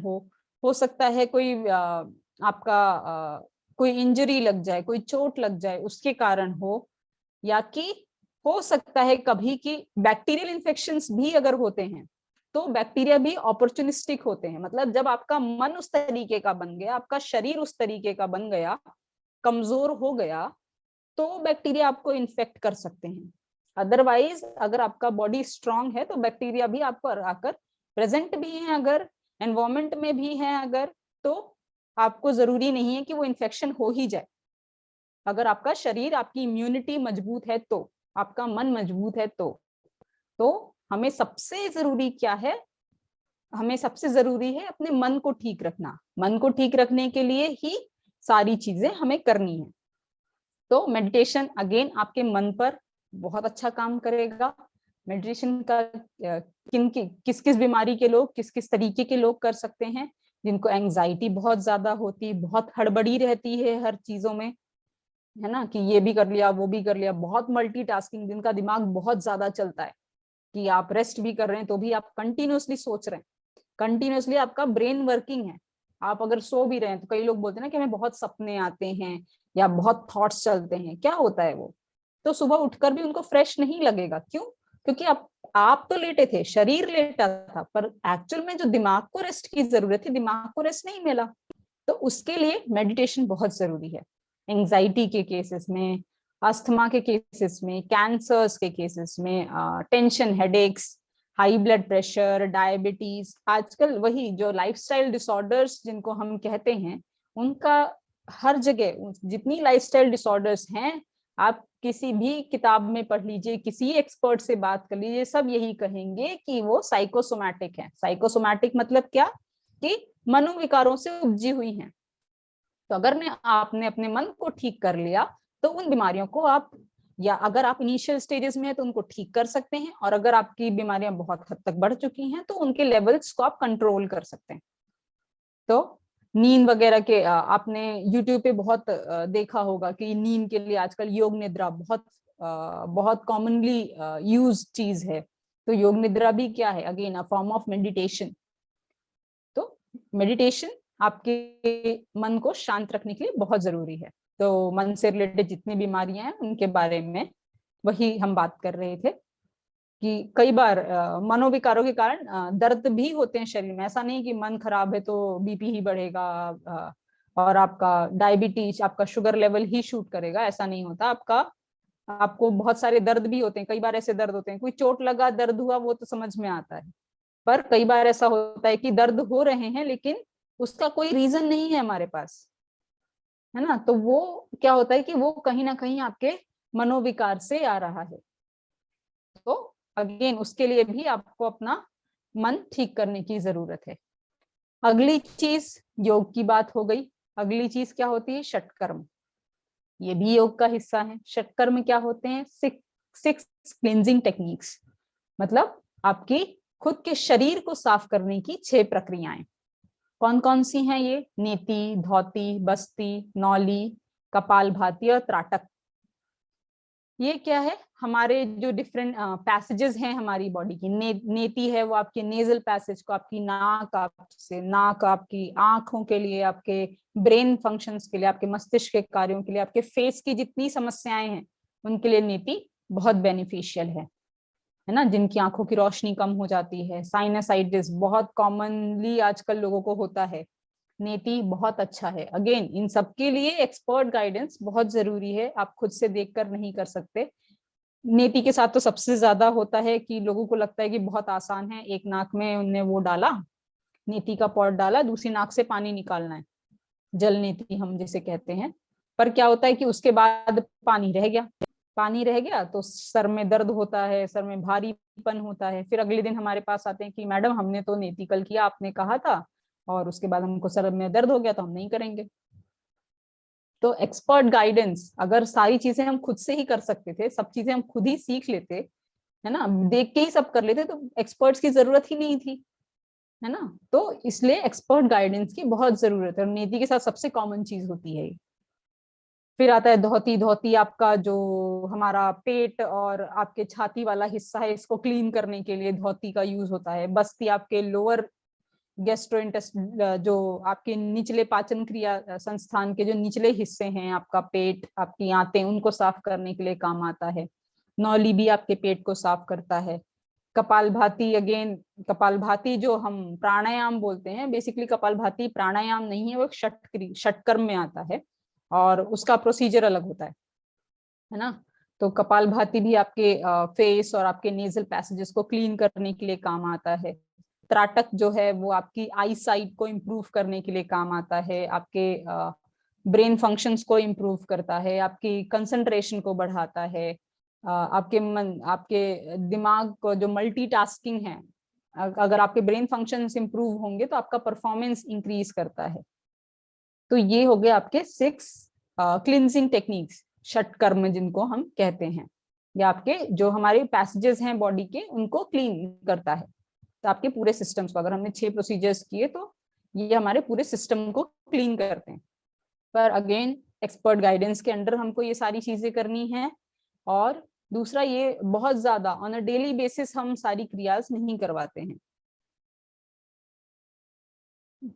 हो सकता है कोई आपका कोई इंजरी लग जाए, कोई चोट लग जाए उसके कारण हो, या कि हो सकता है कभी कि बैक्टीरियल इन्फेक्शंस भी अगर होते हैं, तो बैक्टीरिया भी अपॉर्चुनिस्टिक होते हैं। मतलब जब आपका मन उस तरीके का बन गया, आपका शरीर उस तरीके का बन गया, कमजोर हो गया, तो बैक्टीरिया आपको इन्फेक्ट कर सकते हैं। अदरवाइज अगर आपका बॉडी स्ट्रांग है तो बैक्टीरिया भी आपको आकर प्रेजेंट भी है, अगर एनवायरमेंट में भी है अगर, तो आपको जरूरी नहीं है कि वो इन्फेक्शन हो ही जाए। अगर आपका शरीर, आपकी इम्यूनिटी मजबूत है, तो आपका मन मजबूत है, तो हमें सबसे जरूरी क्या है, हमें सबसे जरूरी है अपने मन को ठीक रखना। मन को ठीक रखने के लिए ही सारी चीजें हमें करनी है। तो मेडिटेशन अगेन आपके मन पर बहुत अच्छा काम करेगा। मेडिटेशन का किस किस बीमारी के लोग, किस किस तरीके के लोग कर सकते हैं? जिनको एंजाइटी बहुत ज्यादा होती, बहुत हड़बड़ी रहती है हर चीजों में, है ना, कि ये भी कर लिया वो भी कर लिया, बहुत मल्टीटास्किंग, जिनका दिमाग बहुत ज्यादा चलता है, कि आप रेस्ट भी कर रहे हैं तो भी आप कंटिन्यूअसली सोच रहे हैं, कंटिन्यूअसली आपका ब्रेन वर्किंग है। आप अगर सो भी रहे हैं तो कई लोग बोलते हैं ना कि हमें बहुत सपने आते हैं या बहुत थॉट्स चलते हैं, क्या होता है वो? तो सुबह उठकर भी उनको फ्रेश नहीं लगेगा। क्यों? क्योंकि आप तो लेटे थे, शरीर लेटा था, पर एक्चुअल में जो दिमाग को रेस्ट की जरूरत थी, दिमाग को रेस्ट नहीं मिला। तो उसके लिए मेडिटेशन बहुत जरूरी है। एंजाइटी के केसेस में, अस्थमा के केसेस में, कैंसर्स के केसेस में, tension, headaches, high blood pressure, diabetes, आजकल वही जो लाइफस्टाइल डिसऑर्डर्स जिनको हम कहते हैं, उनका हर जगह जितनी लाइफस्टाइल डिसऑर्डर्स हैं, आप किसी भी किताब में पढ़ लीजिए, किसी एक्सपर्ट से बात कर लीजिए, सब यही कहेंगे कि वो साइकोसोमैटिक है। साइकोसोमैटिक मतलब क्या? कि मनोविकारों से उपजी हुई हैं। तो अगर आपने अपने मन को ठीक कर लिया तो उन बीमारियों को आप, या अगर आप इनिशियल स्टेजेस में है तो उनको ठीक कर सकते हैं, और अगर आपकी बीमारियां बहुत हद तक बढ़ चुकी हैं तो उनके लेवल्स को आप कंट्रोल कर सकते हैं। तो नींद वगैरह के आपने यूट्यूब पे बहुत देखा होगा कि नींद के लिए आजकल योग निद्रा बहुत कॉमनली यूज चीज है। तो योग निद्रा भी क्या है? Again a form of meditation. तो मेडिटेशन आपके मन को शांत रखने के लिए बहुत जरूरी है। तो मन से रिलेटेड जितनी बीमारियां हैं उनके बारे में वही हम बात कर रहे थे, कि कई बार मनोविकारों के कारण दर्द भी होते हैं शरीर में। ऐसा नहीं कि मन खराब है तो बीपी ही बढ़ेगा और आपका डायबिटीज, आपका शुगर लेवल ही शूट करेगा, ऐसा नहीं होता। आपको बहुत सारे दर्द भी होते हैं। कई बार ऐसे दर्द होते हैं, कोई चोट लगा दर्द हुआ वो तो समझ में आता है, पर कई बार ऐसा होता है कि दर्द हो रहे हैं लेकिन उसका कोई रीजन नहीं है हमारे पास, है ना। तो वो क्या होता है कि वो कहीं ना कहीं आपके मनोविकार से आ रहा है। तो अगेन उसके लिए भी आपको अपना मन ठीक करने की जरूरत है। अगली चीज, योग की बात हो गई, अगली चीज क्या होती है? षटकर्म। ये भी योग का हिस्सा है। षटकर्म क्या होते हैं? सिक्स क्लींजिंग टेक्निक्स, मतलब आपकी खुद के शरीर को साफ करने की 6 प्रक्रियाएं। कौन कौन सी हैं ये? नेति, धौती, बस्ती, नौली, कपालभाति और त्राटक। ये क्या है? हमारे जो डिफरेंट पैसेजेस हैं हमारी बॉडी की। नेति है वो आपके नेजल पैसेज को, आपकी नाक आपकी आंखों के लिए, आपके ब्रेन फंक्शंस के लिए, आपके मस्तिष्क के कार्यों के लिए, आपके फेस की जितनी समस्याएं हैं उनके लिए नेति बहुत बेनिफिशियल है ना। जिनकी आंखों की रोशनी कम हो जाती है, साइनसाइटिस बहुत कॉमनली आजकल लोगों को होता है, नेति बहुत अच्छा है। अगेन इन सब के लिए एक्सपर्ट गाइडेंस बहुत जरूरी है, आप खुद से देखकर नहीं कर सकते। नेति के साथ तो सबसे ज्यादा होता है कि लोगों को लगता है कि बहुत आसान है, एक नाक में उनने वो डाला, नेति का पॉट डाला, दूसरी नाक से पानी निकालना है, जल नेति हम जिसे कहते हैं। पर क्या होता है कि उसके बाद पानी रह गया तो सर में दर्द होता है, सर में भारीपन होता है। फिर अगले दिन हमारे पास आते हैं कि मैडम हमने तो नेति कल किया, आपने कहा था, और उसके बाद हमको सर में दर्द हो गया तो हम नहीं करेंगे। तो एक्सपर्ट गाइडेंस, अगर सारी चीजें हम खुद से ही कर सकते थे, सब चीजें हम खुद ही सीख लेते, है ना, देख के ही सब कर लेते, तो एक्सपर्ट्स की जरूरत ही नहीं थी, है ना। तो इसलिए एक्सपर्ट गाइडेंस की बहुत जरूरत है, और नीति के साथ सबसे कॉमन चीज होती है। फिर आता है धोती। धोती आपका जो हमारा पेट और आपके छाती वाला हिस्सा है, इसको क्लीन करने के लिए धोती का यूज होता है। बस्ती आपके लोअर गैस्ट्रोइंटेस्टाइन, जो आपके निचले पाचन क्रिया संस्थान के जो निचले हिस्से हैं, आपका पेट, आपकी आंतें, उनको साफ करने के लिए काम आता है। नौली भी आपके पेट को साफ करता है। कपालभाति, अगेन कपालभाति जो हम प्राणायाम बोलते हैं, बेसिकली कपालभाति प्राणायाम नहीं है, वो एक षटकर्म में आता है और उसका प्रोसीजर अलग होता है ना। तो कपालभाति भी आपके फेस और आपके नेजल पैसेजेस को क्लीन करने के लिए काम आता है। त्राटक जो है वो आपकी आई साइट को इम्प्रूव करने के लिए काम आता है, आपके ब्रेन फंक्शंस को इम्प्रूव करता है, आपकी कंसंट्रेशन को बढ़ाता है, आपके दिमाग को जो मल्टीटास्किंग है, अगर आपके ब्रेन फंक्शंस इम्प्रूव होंगे तो आपका परफॉर्मेंस इंक्रीज करता है। तो ये हो गए आपके 6 क्लिनजिंग टेक्निक्स, षटकर्म जिनको हम कहते हैं। ये आपके जो हमारे पैसेजेस हैं बॉडी के उनको क्लीन करता है। तो आपके पूरे सिस्टम्स को, अगर हमने 6 प्रोसीजर्स किए तो ये हमारे पूरे सिस्टम को क्लीन करते हैं। पर अगेन एक्सपर्ट गाइडेंस के अंडर हमको ये सारी चीजें करनी है। और दूसरा, ये बहुत ज्यादा ऑन अ डेली बेसिस हम सारी क्रियाज नहीं करवाते हैं।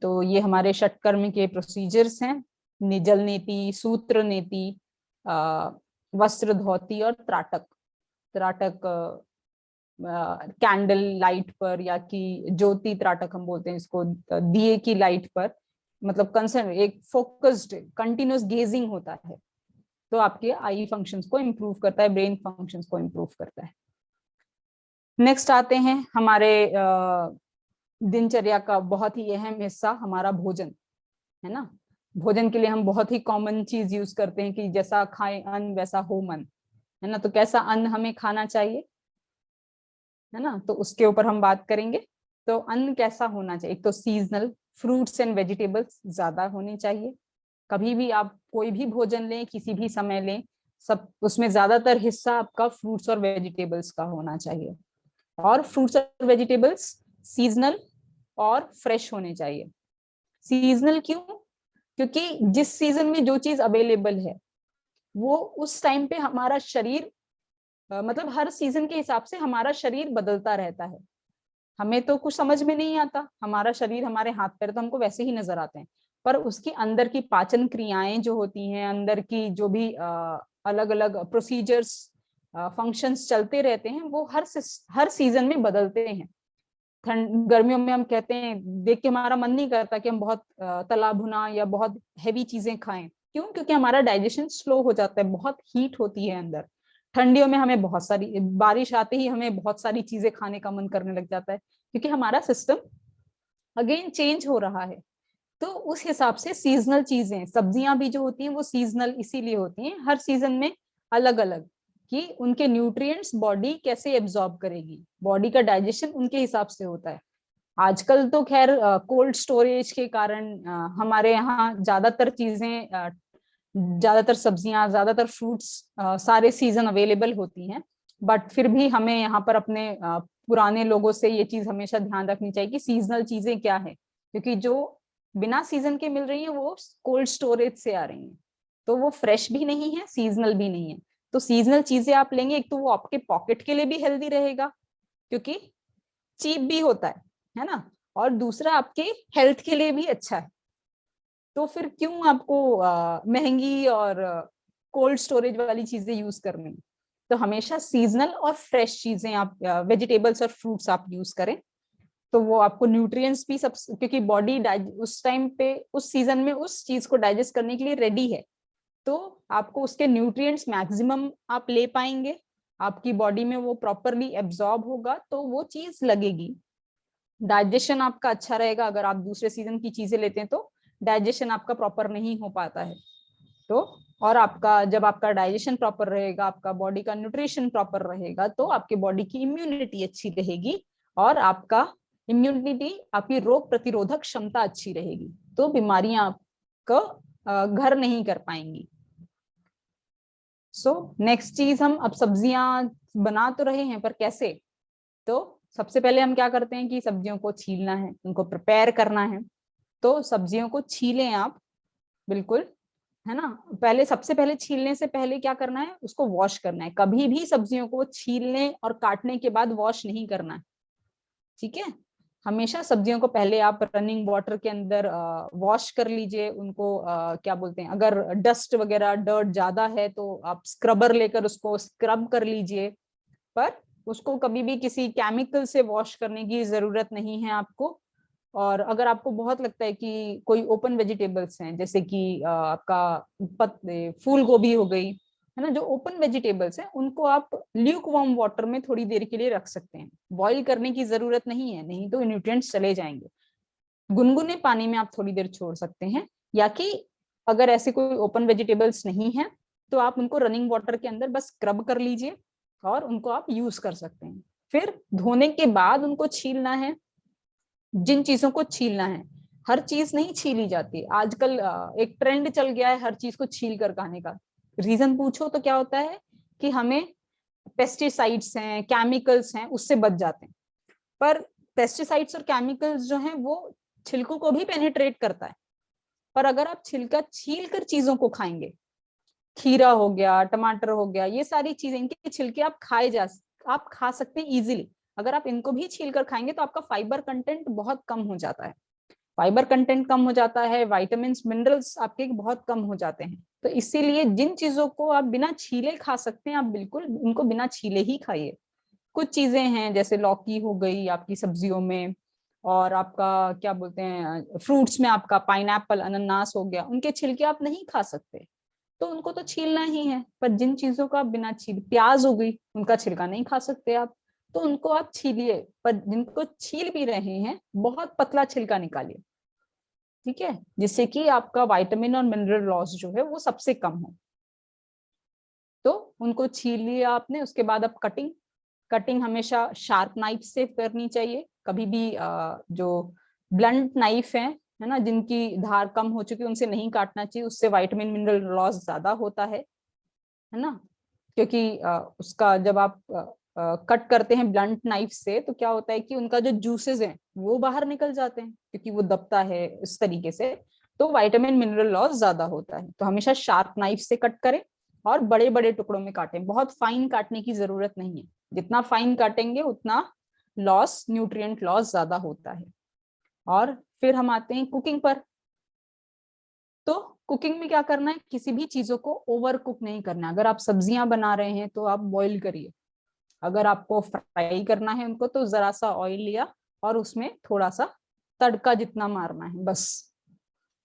तो ये हमारे षटकर्म के प्रोसीजर्स हैं, जल नेति, सूत्र नेति, वस्त्र धोती और त्राटक। त्राटक कैंडल लाइट पर, या कि ज्योति त्राटक हम बोलते हैं इसको, दिए की लाइट पर, मतलब कंसर्न, एक फोकस्ड कंटिन्यूस गेजिंग होता है। तो आपके आई फंक्शंस को इम्प्रूव करता है, ब्रेन फंक्शंस को इम्प्रूव करता है। नेक्स्ट आते हैं हमारे दिनचर्या का बहुत ही अहम हिस्सा, हमारा भोजन, है ना। भोजन के लिए हम बहुत ही कॉमन चीज यूज करते हैं कि जैसा खाए अन्न वैसा हो मन, है ना। तो कैसा अन्न हमें खाना चाहिए, है ना, तो उसके ऊपर हम बात करेंगे। तो अन्न कैसा होना चाहिए, एक तो सीजनल, फ्रूट्स एंड वेजिटेबल्स ज्यादा होनी चाहिए। कभी भी आप कोई भी भोजन लें, किसी भी समय लें, सब उसमें ज्यादातर हिस्सा आपका फ्रूट्स और वेजिटेबल्स का होना चाहिए। और फ्रूट्स और वेजिटेबल्स सीजनल और फ्रेश होने चाहिए। सीजनल क्यों? क्योंकि जिस सीजन में जो चीज अवेलेबल है वो उस टाइम पे हमारा शरीर, मतलब हर सीजन के हिसाब से हमारा शरीर बदलता रहता है। हमें तो कुछ समझ में नहीं आता, हमारा शरीर, हमारे हाथ पैर तो हमको वैसे ही नजर आते हैं, पर उसकी अंदर की पाचन क्रियाएं जो होती हैं, अंदर की जो भी अलग अलग प्रोसीजर्स, फंक्शंस चलते रहते हैं, वो हर सीजन में बदलते हैं। ठंड गर्मियों में हम कहते हैं, देख के हमारा मन नहीं करता कि हम बहुत तला भुना या बहुत हैवी चीजें खाएं। क्यों? क्योंकि हमारा डाइजेशन स्लो हो जाता है, बहुत हीट होती है अंदर। ठंडियों में हमें बहुत सारी, बारिश आते ही हमें बहुत सारी चीजें खाने का मन करने लग जाता है, क्योंकि हमारा सिस्टम अगेन चेंज हो रहा है। तो उस हिसाब से सीजनल चीजें, सब्जियां भी जो होती हैं वो सीजनल इसीलिए होती हैं, हर सीजन में अलग अलग, कि उनके न्यूट्रिएंट्स बॉडी कैसे एब्जॉर्ब करेगी, बॉडी का डाइजेशन उनके हिसाब से होता है। आजकल तो खैर कोल्ड स्टोरेज के कारण हमारे यहाँ ज्यादातर चीजें, ज्यादातर सब्जियां, ज्यादातर फ्रूट्स सारे सीजन अवेलेबल होती हैं। बट फिर भी हमें यहाँ पर अपने पुराने लोगों से ये चीज हमेशा ध्यान रखनी चाहिए कि सीजनल चीजें क्या है, क्योंकि जो बिना सीजन के मिल रही है वो कोल्ड स्टोरेज से आ रही हैं, तो वो फ्रेश भी नहीं है, सीजनल भी नहीं है। तो सीजनल चीजें आप लेंगे, एक तो वो आपके पॉकेट के लिए भी हेल्दी रहेगा, क्योंकि चीप भी होता है ना, और दूसरा आपके हेल्थ के लिए भी अच्छा है। तो फिर क्यों आपको महंगी और कोल्ड स्टोरेज वाली चीजें यूज करनी। तो हमेशा सीजनल और फ्रेश चीजें आप, वेजिटेबल्स और फ्रूट्स आप यूज करें, तो वो आपको न्यूट्रिएंट्स भी सब, क्योंकि बॉडी उस टाइम पे उस सीजन में उस चीज को डाइजेस्ट करने के लिए रेडी है, तो आपको उसके न्यूट्रिएंट्स मैक्सिमम आप ले पाएंगे, आपकी बॉडी में वो प्रॉपरली एब्जॉर्ब होगा, तो वो चीज लगेगी। डाइजेशन आपका अच्छा रहेगा। अगर आप दूसरे सीजन की चीजें लेते हैं तो डाइजेशन आपका प्रॉपर नहीं हो पाता है। तो और आपका, जब आपका डाइजेशन प्रॉपर रहेगा, आपका बॉडी का न्यूट्रिशन प्रॉपर रहेगा, तो आपकी बॉडी की इम्यूनिटी अच्छी रहेगी, और आपका इम्यूनिटी, आपकी रोग प्रतिरोधक क्षमता अच्छी रहेगी, तो बीमारियां आपको घर नहीं कर पाएंगी। सो नेक्स्ट चीज, हम अब सब्जियां बना तो रहे हैं, पर कैसे। तो सबसे पहले हम क्या करते हैं कि सब्जियों को छीलना है, उनको प्रिपेयर करना है। तो सब्जियों को छीलें आप, बिल्कुल, है ना। पहले, सबसे पहले छीलने से पहले क्या करना है, उसको वॉश करना है। कभी भी सब्जियों को छीलने और काटने के बाद वॉश नहीं करना है, ठीक है। हमेशा सब्जियों को पहले आप रनिंग वाटर के अंदर वॉश कर लीजिए। उनको क्या बोलते हैं, अगर डस्ट वगैरह, डर्ट ज्यादा है तो आप स्क्रबर लेकर उसको स्क्रब कर लीजिए, पर उसको कभी भी किसी केमिकल से वॉश करने की जरूरत नहीं है आपको। और अगर आपको बहुत लगता है कि कोई ओपन वेजिटेबल्स हैं, जैसे कि आपका फूल गोभी हो गई, है ना, जो ओपन वेजिटेबल्स हैं उनको आप ल्यूक वार्म वाटर में थोड़ी देर के लिए रख सकते हैं। बॉईल करने की जरूरत नहीं है, नहीं तो न्यूट्रिएंट्स चले जाएंगे। गुनगुने पानी में आप थोड़ी देर छोड़ सकते हैं, या कि अगर ऐसे कोई ओपन वेजिटेबल्स नहीं है तो आप उनको रनिंग वाटर के अंदर बस स्क्रब कर लीजिए, और उनको आप यूज कर सकते हैं। फिर धोने के बाद उनको छीलना है। जिन चीजों को छीलना है, हर चीज नहीं छीली जाती। आजकल एक ट्रेंड चल गया है हर चीज को छील कर खाने का। रीजन पूछो तो क्या होता है कि हमें पेस्टिसाइड्स हैं, केमिकल्स हैं, उससे बच जाते हैं। पर पेस्टिसाइड्स और केमिकल्स जो हैं वो छिलकों को भी पेनिट्रेट करता है। पर अगर आप छिलका छील कर चीजों को खाएंगे, खीरा हो गया, टमाटर हो गया, ये सारी चीजें, इनके छिलके आप खा सकते हैं इजीली। अगर आप इनको भी छील कर खाएंगे तो आपका फाइबर कंटेंट बहुत कम हो जाता है। फाइबर कंटेंट कम हो जाता है, विटामिन मिनरल्स आपके बहुत कम हो जाते हैं। तो इसीलिए जिन चीजों को आप बिना छीले खा सकते हैं, आप बिल्कुल उनको बिना छीले ही खाइए। कुछ चीजें हैं जैसे लौकी हो गई आपकी सब्जियों में, और आपका क्या बोलते हैं फ्रूट्स में, आपका पाइनएप्पल, अनानास हो गया, उनके छिलके आप नहीं खा सकते, तो उनको तो छीलना ही है। पर जिन चीजों का बिना छील, प्याज हो गई, उनका छिलका नहीं खा सकते आप, तो उनको आप छीलिए। पर जिनको छील भी रहे हैं, बहुत पतला छिलका निकालिए, ठीक है, जिससे कि आपका विटामिन और मिनरल लॉस जो है वो सबसे कम हो। तो उनको छील लिया आपने, उसके बाद आप कटिंग कटिंग हमेशा शार्प नाइफ से करनी चाहिए। कभी भी जो ब्लंट नाइफ है ना, जिनकी धार कम हो चुकी है, उनसे नहीं काटना चाहिए। उससे विटामिन मिनरल लॉस ज्यादा होता है ना। क्योंकि उसका जब आप कट करते हैं ब्लंट नाइफ से, तो क्या होता है कि उनका जो जूसेस हैं वो बाहर निकल जाते हैं, क्योंकि वो दबता है इस तरीके से, तो विटामिन मिनरल लॉस ज्यादा होता है। तो हमेशा शार्प नाइफ से कट करें और बड़े बड़े टुकड़ों में काटें। बहुत फाइन काटने की जरूरत नहीं है, जितना फाइन काटेंगे उतना लॉस, न्यूट्रिएंट लॉस ज्यादा होता है। और फिर हम आते हैं कुकिंग पर। तो कुकिंग में क्या करना है, किसी भी चीजों को ओवर कुक नहीं करना। अगर आप सब्जियां बना रहे हैं तो आप बॉईल करिए। अगर आपको फ्राई करना है उनको, तो जरा सा ऑयल लिया और उसमें थोड़ा सा तड़का जितना मारना है बस।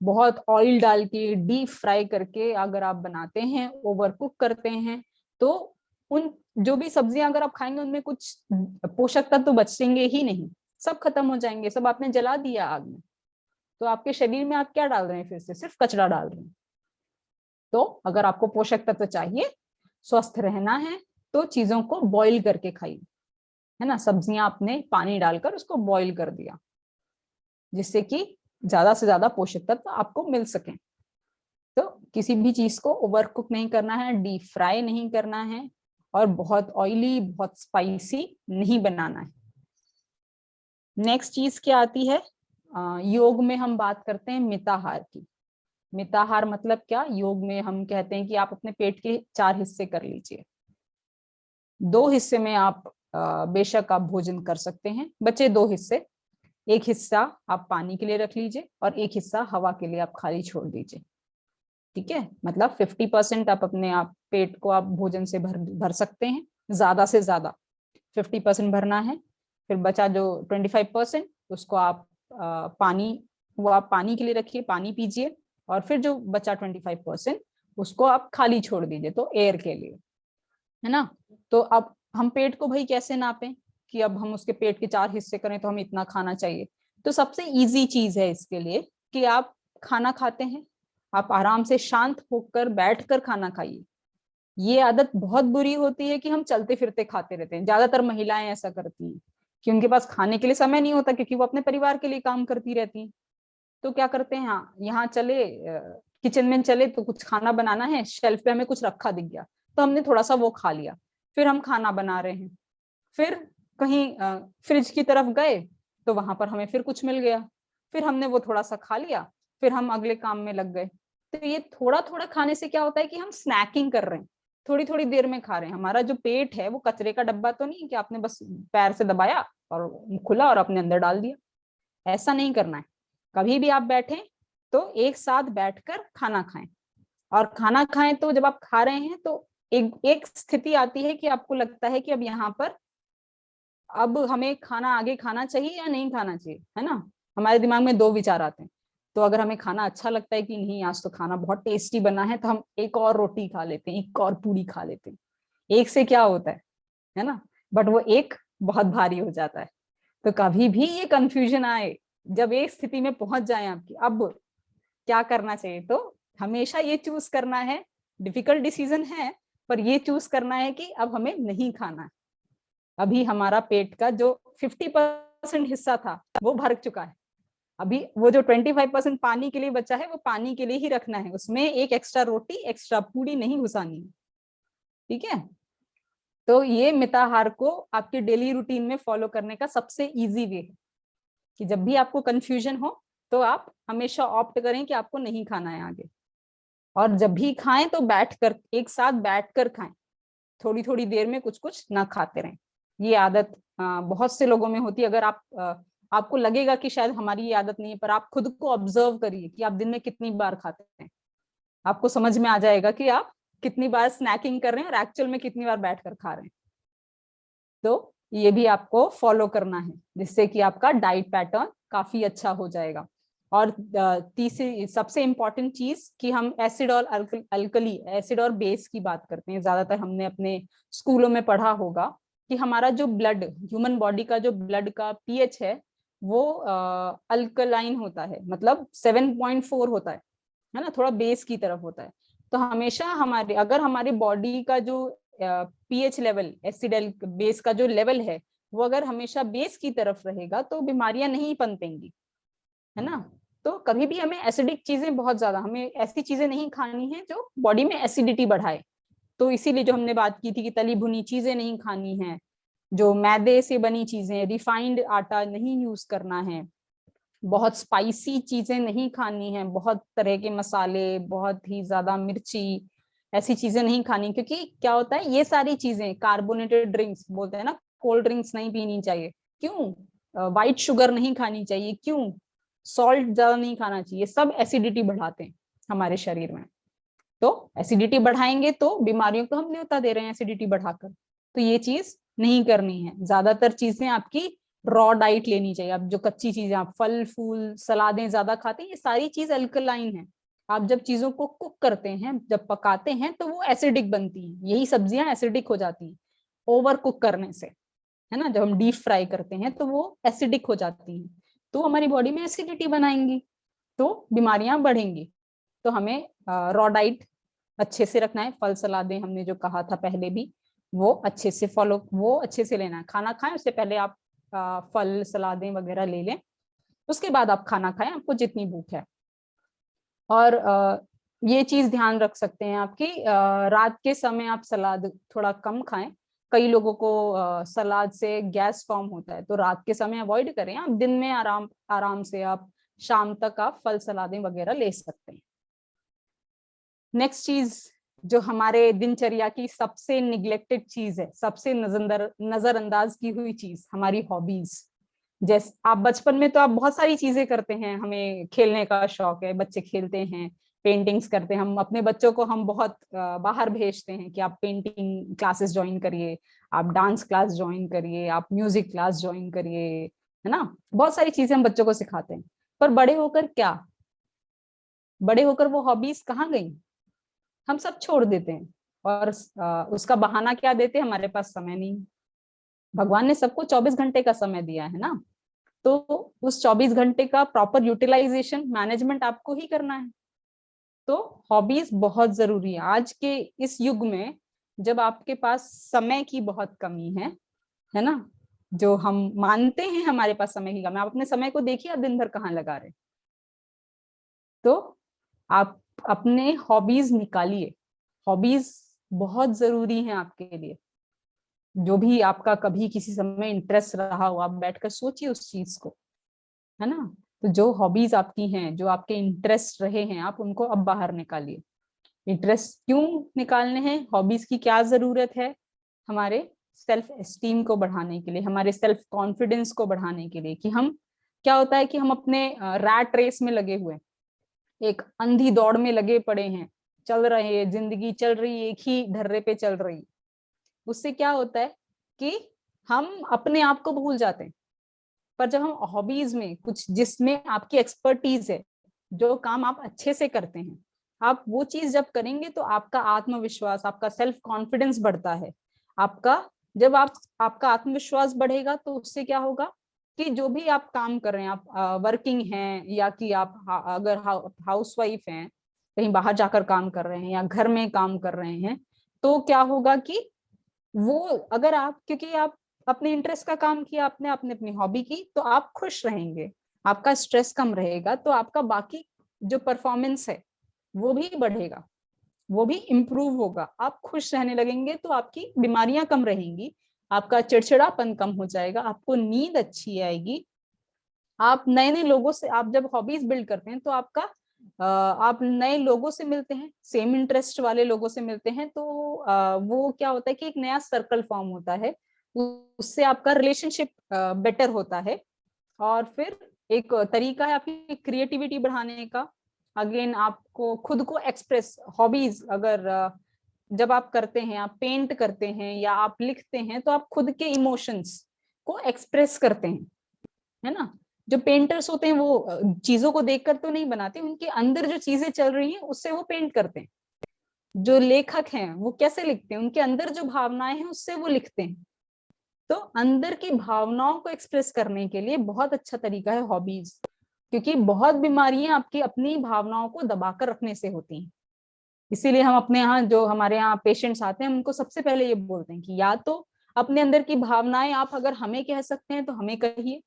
बहुत ऑयल डाल के डीप फ्राई करके अगर आप बनाते हैं, ओवर कुक करते हैं, तो उन जो भी सब्जियां अगर आप खाएंगे उनमें कुछ पोषक तत्व तो बचेंगे ही नहीं, सब खत्म हो जाएंगे, सब आपने जला दिया आग में। तो आपके शरीर में आप क्या डाल रहे हैं, फिर से सिर्फ कचरा डाल रहे हैं। तो अगर आपको पोषक तत्व चाहिए, स्वस्थ रहना है, तो चीजों को बॉईल करके खाइए, है ना। सब्जियां आपने पानी डालकर उसको बॉईल कर दिया, जिससे कि ज्यादा से ज्यादा पोषक तत्व आपको मिल सके। तो किसी भी चीज को ओवर कुक नहीं करना है, डीप फ्राई नहीं करना है, और बहुत ऑयली, बहुत स्पाइसी नहीं बनाना है। नेक्स्ट चीज क्या आती है, योग में हम बात करते हैं मिताहार की। मिताहार मतलब क्या, योग में हम कहते हैं कि आप अपने पेट के 4 हिस्से कर लीजिए। 2 हिस्से में आप बेशक आप भोजन कर सकते हैं, बचे 2 हिस्से। एक हिस्सा आप पानी के लिए रख लीजिए और एक हिस्सा हवा के लिए आप खाली छोड़ दीजिए, ठीक है। मतलब 50% आप अपने आप पेट को आप भोजन से भर सकते हैं, ज्यादा से ज्यादा 50% भरना है। फिर बचा जो 25%, उसको आप पानी, वो आप पानी के लिए रखिए, पानी पीजिए। और फिर जो बचा 25% उसको आप खाली छोड़ दीजिए, तो एयर के लिए, है ना। तो अब हम पेट को भाई कैसे नापें कि अब हम उसके पेट के 4 हिस्से करें तो हमें इतना खाना चाहिए। तो सबसे इजी चीज है इसके लिए कि आप खाना खाते हैं, आप आराम से शांत होकर बैठकर खाना खाइए। ये आदत बहुत बुरी होती है कि हम चलते फिरते खाते रहते हैं। ज्यादातर महिलाएं ऐसा करती हैं कि उनके पास खाने के लिए समय नहीं होता, क्योंकि वो अपने परिवार के लिए काम करती रहती हैं। तो क्या करते हैं, हाँ यहाँ चले, किचन में चले तो कुछ खाना बनाना है, शेल्फ पे हमें कुछ रखा दिख गया तो हमने थोड़ा सा वो खा लिया, फिर हम खाना बना रहे हैं। फिर कहीं फ्रिज की तरफ गए तो वहां पर हमें फिर कुछ मिल गया, फिर हमने वो थोड़ा सा खा लिया, फिर हम अगले काम में लग गए। तो ये थोड़ा थोड़ा खाने से क्या होता है कि हम स्नैकिंग कर रहे हैं, थोड़ी थोड़ी देर में खा रहे हैं। हमारा जो पेट है वो कचरे का डब्बा तो नहीं कि आपने बस पैर से दबाया और खुला और अपने अंदर डाल दिया। ऐसा नहीं करना है। कभी भी आप बैठें तो एक साथ बैठकर खाना खाएं। और खाना खाएं तो जब आप खा रहे हैं तो एक एक स्थिति आती है कि आपको लगता है कि अब यहाँ पर अब हमें खाना आगे खाना चाहिए या नहीं खाना चाहिए, है ना। हमारे दिमाग में 2 विचार आते हैं। तो अगर हमें खाना अच्छा लगता है कि नहीं आज तो खाना बहुत टेस्टी बना है, तो हम एक और रोटी खा लेते हैं, एक और पूरी खा लेते हैं। एक से क्या होता है ना। बट वो एक बहुत भारी हो जाता है। तो कभी भी ये कंफ्यूजन आए, जब एक स्थिति में पहुंच जाए आपकी अब क्या करना चाहिए, तो हमेशा ये चूज करना है। डिफिकल्ट डिसीजन है, पर ये चूज करना है कि अब हमें नहीं खाना है। अभी हमारा पेट का जो 50% हिस्सा था वो भर चुका है, अभी वो जो 25% पानी के लिए बचा है वो पानी के लिए ही रखना है, उसमें एक एक्स्ट्रा रोटी एक्स्ट्रा पूड़ी नहीं घुसानी है, ठीक है। तो ये मिताहार को आपके डेली रूटीन में फॉलो करने का सबसे इजी वे है कि जब भी आपको कंफ्यूजन हो तो आप हमेशा ऑप्ट करें कि आपको नहीं खाना है आगे, और जब भी खाएं तो बैठकर, एक साथ बैठकर खाएं, थोड़ी थोड़ी देर में कुछ कुछ ना खाते रहें। ये आदत बहुत से लोगों में होती है। अगर आपको लगेगा कि शायद हमारी ये आदत नहीं है, पर आप खुद को ऑब्जर्व करिए कि आप दिन में कितनी बार खाते हैं, आपको समझ में आ जाएगा कि आप कितनी बार स्नैकिंग कर रहे हैं और एक्चुअल में कितनी बार बैठकर खा रहे हैं। तो ये भी आपको फॉलो करना है, जिससे कि आपका डाइट पैटर्न काफी अच्छा हो जाएगा। और तीसरी सबसे इंपॉर्टेंट चीज कि हम एसिड और अल्कली, एसिड और बेस की बात करते हैं। ज्यादातर हमने अपने स्कूलों में पढ़ा होगा कि हमारा जो ब्लड, ह्यूमन बॉडी का जो ब्लड का पीएच है वो अल्कलाइन होता है, मतलब 7.4 होता है ना, थोड़ा बेस की तरफ होता है। तो हमेशा हमारे, अगर हमारे बॉडी का जो पीएच लेवल, एसिड बेस का जो लेवल है वो अगर हमेशा बेस की तरफ रहेगा तो बीमारियां नहीं पनपेंगी, है ना। तो कभी भी हमें एसिडिक चीजें, बहुत ज्यादा हमें ऐसी चीजें नहीं खानी है जो बॉडी में एसिडिटी बढ़ाए। तो इसीलिए जो हमने बात की थी कि तली भुनी चीजें नहीं खानी है, जो मैदे से बनी चीजें, रिफाइंड आटा नहीं यूज करना है, बहुत स्पाइसी चीजें नहीं खानी है, बहुत तरह के मसाले, बहुत ही ज्यादा मिर्ची, ऐसी चीजें नहीं खानी। क्योंकि क्या होता है, ये सारी चीजें, कार्बोनेटेड ड्रिंक्स बोलते हैं ना, कोल्ड ड्रिंक्स नहीं पीनी चाहिए, क्यों, वाइट शुगर नहीं खानी चाहिए, क्यों, सॉल्ट ज्यादा नहीं खाना चाहिए, सब एसिडिटी बढ़ाते हैं हमारे शरीर में। तो एसिडिटी बढ़ाएंगे तो बीमारियों को हम न्योता दे रहे हैं एसिडिटी बढ़ाकर। तो ये चीज नहीं करनी है। ज्यादातर चीजें आपकी रॉ डाइट लेनी चाहिए। अब जो कच्ची चीजें, आप फल फूल सलादें ज्यादा खाते हैं, ये सारी चीज अल्कलाइन है। आप जब चीजों को कुक करते हैं, जब पकाते हैं, तो वो एसिडिक बनती हैं, यही सब्जियां एसिडिक हो जाती हैं ओवर कुक करने से, है ना। जब हम डीप फ्राई करते हैं तो वो एसिडिक हो जाती हैं, तो हमारी बॉडी में एसिडिटी बनाएंगी, तो बीमारियां बढ़ेंगी। तो हमें रॉ डाइट अच्छे से रखना है। फल सलादें हमने जो कहा था पहले भी, वो अच्छे से फॉलो, वो अच्छे से लेना है। खाना खाएं उससे पहले आप फल सलादें वगैरह ले लें, उसके बाद आप खाना खाएं, आपको जितनी भूख है। और ये चीज ध्यान रख सकते हैं आपकी, रात के समय आप सलाद थोड़ा कम खाएं। कई लोगों को सलाद से गैस फॉर्म होता है, तो रात के समय अवॉइड करें। आप दिन में आराम आराम से आप शाम तक आप फल सलादें वगैरह ले सकते हैं। नेक्स्ट चीज जो हमारे दिनचर्या की सबसे निग्लेक्टेड चीज है, सबसे नजरअंदाज की हुई चीज, हमारी हॉबीज। जैसे आप बचपन में तो आप बहुत सारी चीजें करते हैं, हमें खेलने का शौक है, बच्चे खेलते हैं, पेंटिंग्स करते हैं। हम अपने बच्चों को हम बहुत बाहर भेजते हैं कि आप पेंटिंग क्लासेस ज्वाइन करिए, आप डांस क्लास ज्वाइन करिए, आप म्यूजिक क्लास ज्वाइन करिए, है ना। बहुत सारी चीजें हम बच्चों को सिखाते हैं। पर बड़े होकर क्या, बड़े होकर वो हॉबीज कहाँ गई? हम सब छोड़ देते हैं, और उसका बहाना क्या देते हैं, हमारे पास समय नहीं। भगवान ने सबको 24 घंटे का समय दिया है ना, तो उस 24 घंटे का प्रॉपर यूटिलाइजेशन, मैनेजमेंट आपको ही करना है। तो हॉबीज बहुत जरूरी है आज के इस युग में, जब आपके पास समय की बहुत कमी है ना। जो हम मानते हैं हमारे पास समय की कमी, आप अपने समय को देखिए, आप दिन भर कहाँ लगा रहे। तो आप अपने हॉबीज निकालिए, हॉबीज बहुत जरूरी हैं आपके लिए। जो भी आपका कभी किसी समय इंटरेस्ट रहा हो, आप बैठकर सोचिए उस चीज को, है ना। तो जो हॉबीज आपकी हैं, जो आपके इंटरेस्ट रहे हैं, आप उनको अब बाहर निकालिए। इंटरेस्ट क्यों निकालने हैं, हॉबीज की क्या जरूरत है? हमारे सेल्फ एस्टीम को बढ़ाने के लिए, हमारे सेल्फ कॉन्फिडेंस को बढ़ाने के लिए। कि हम, क्या होता है कि हम अपने रैट रेस में लगे हुए, एक अंधी दौड़ में लगे पड़े हैं, चल रहे हैं, जिंदगी चल रही, एक ही ढर्रे पे चल रही। उससे क्या होता है कि हम अपने आप को भूल जाते हैं। पर जब हम हॉबीज में कुछ, जिसमें आपकी एक्सपर्टीज है, जो काम आप अच्छे से करते हैं, आप वो चीज जब करेंगे तो आपका आत्मविश्वास, आपका सेल्फ कॉन्फिडेंस बढ़ता है। आपका, जब आपका आत्मविश्वास बढ़ेगा तो उससे क्या होगा कि जो भी आप काम कर रहे हैं, आप वर्किंग हैं या कि आप अगर हाउसवाइफ हैं, कहीं बाहर जाकर काम कर रहे हैं या घर में काम कर रहे हैं, तो क्या होगा कि वो, अगर आप, क्योंकि आप अपने इंटरेस्ट का काम किया, आपने आपने अपनी हॉबी की, तो आप खुश रहेंगे, आपका स्ट्रेस कम रहेगा तो आपका बाकी जो परफॉर्मेंस है वो भी बढ़ेगा, वो भी इम्प्रूव होगा। आप खुश रहने लगेंगे तो आपकी बीमारियां कम रहेंगी, आपका चिड़चिड़ापन कम हो जाएगा, आपको नींद अच्छी आएगी। आप नए नए लोगों से, आप जब हॉबीज बिल्ड करते हैं तो आपका आप नए लोगों से मिलते हैं, सेम इंटरेस्ट वाले लोगों से मिलते हैं, तो वो क्या होता है कि एक नया सर्कल फॉर्म होता है, उससे आपका रिलेशनशिप बेटर होता है। और फिर एक तरीका है आपकी क्रिएटिविटी बढ़ाने का। अगेन आपको खुद को एक्सप्रेस, हॉबीज अगर जब आप करते हैं, आप पेंट करते हैं या आप लिखते हैं, तो आप खुद के इमोशंस को एक्सप्रेस करते हैं, है ना। जो पेंटर्स होते हैं वो चीजों को देखकर तो नहीं बनाते, उनके अंदर जो चीजें चल रही हैं उससे वो पेंट करते हैं। जो लेखक हैं वो कैसे लिखते हैं, उनके अंदर जो भावनाएं हैं उससे वो लिखते हैं। तो अंदर की भावनाओं को एक्सप्रेस करने के लिए बहुत अच्छा तरीका है हॉबीज, क्योंकि बहुत बीमारियां आपकी अपनी भावनाओं को दबाकर रखने से होती हैं। इसीलिए हम अपने यहाँ, जो हमारे यहाँ पेशेंट्स आते हैं, उनको सबसे पहले ये बोलते हैं कि या तो अपने अंदर की भावनाएं आप अगर हमें कह सकते हैं तो हमें कहिए,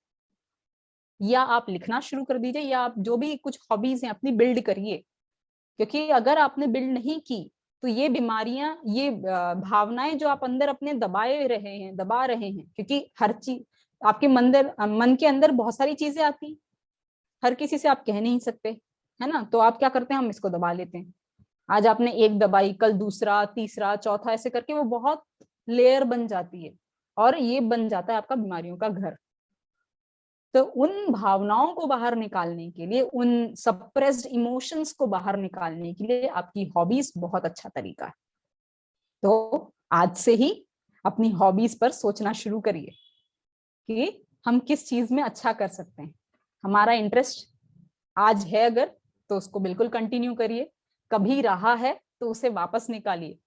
या आप लिखना शुरू कर दीजिए, या आप जो भी कुछ हॉबीज हैं अपनी बिल्ड करिए। क्योंकि अगर आपने बिल्ड नहीं की तो ये बीमारियां, ये भावनाएं जो आप अंदर अपने दबा रहे हैं, क्योंकि हर चीज आपके मन के अंदर बहुत सारी चीजें आती, हर किसी से आप कह नहीं सकते, है ना। तो आप क्या करते हैं, हम इसको दबा लेते हैं। आज आपने एक दबाई, कल दूसरा, तीसरा, चौथा, ऐसे करके वो बहुत लेयर बन जाती है, और ये बन जाता है आपका बीमारियों का घर। तो उन भावनाओं को बाहर निकालने के लिए, उन सप्रेस्ड इमोशंस को बाहर निकालने के लिए आपकी हॉबीज बहुत अच्छा तरीका है। तो आज से ही अपनी हॉबीज पर सोचना शुरू करिए कि हम किस चीज में अच्छा कर सकते हैं। हमारा इंटरेस्ट आज है अगर, तो उसको बिल्कुल कंटिन्यू करिए। कभी रहा है तो उसे वापस निकालिए।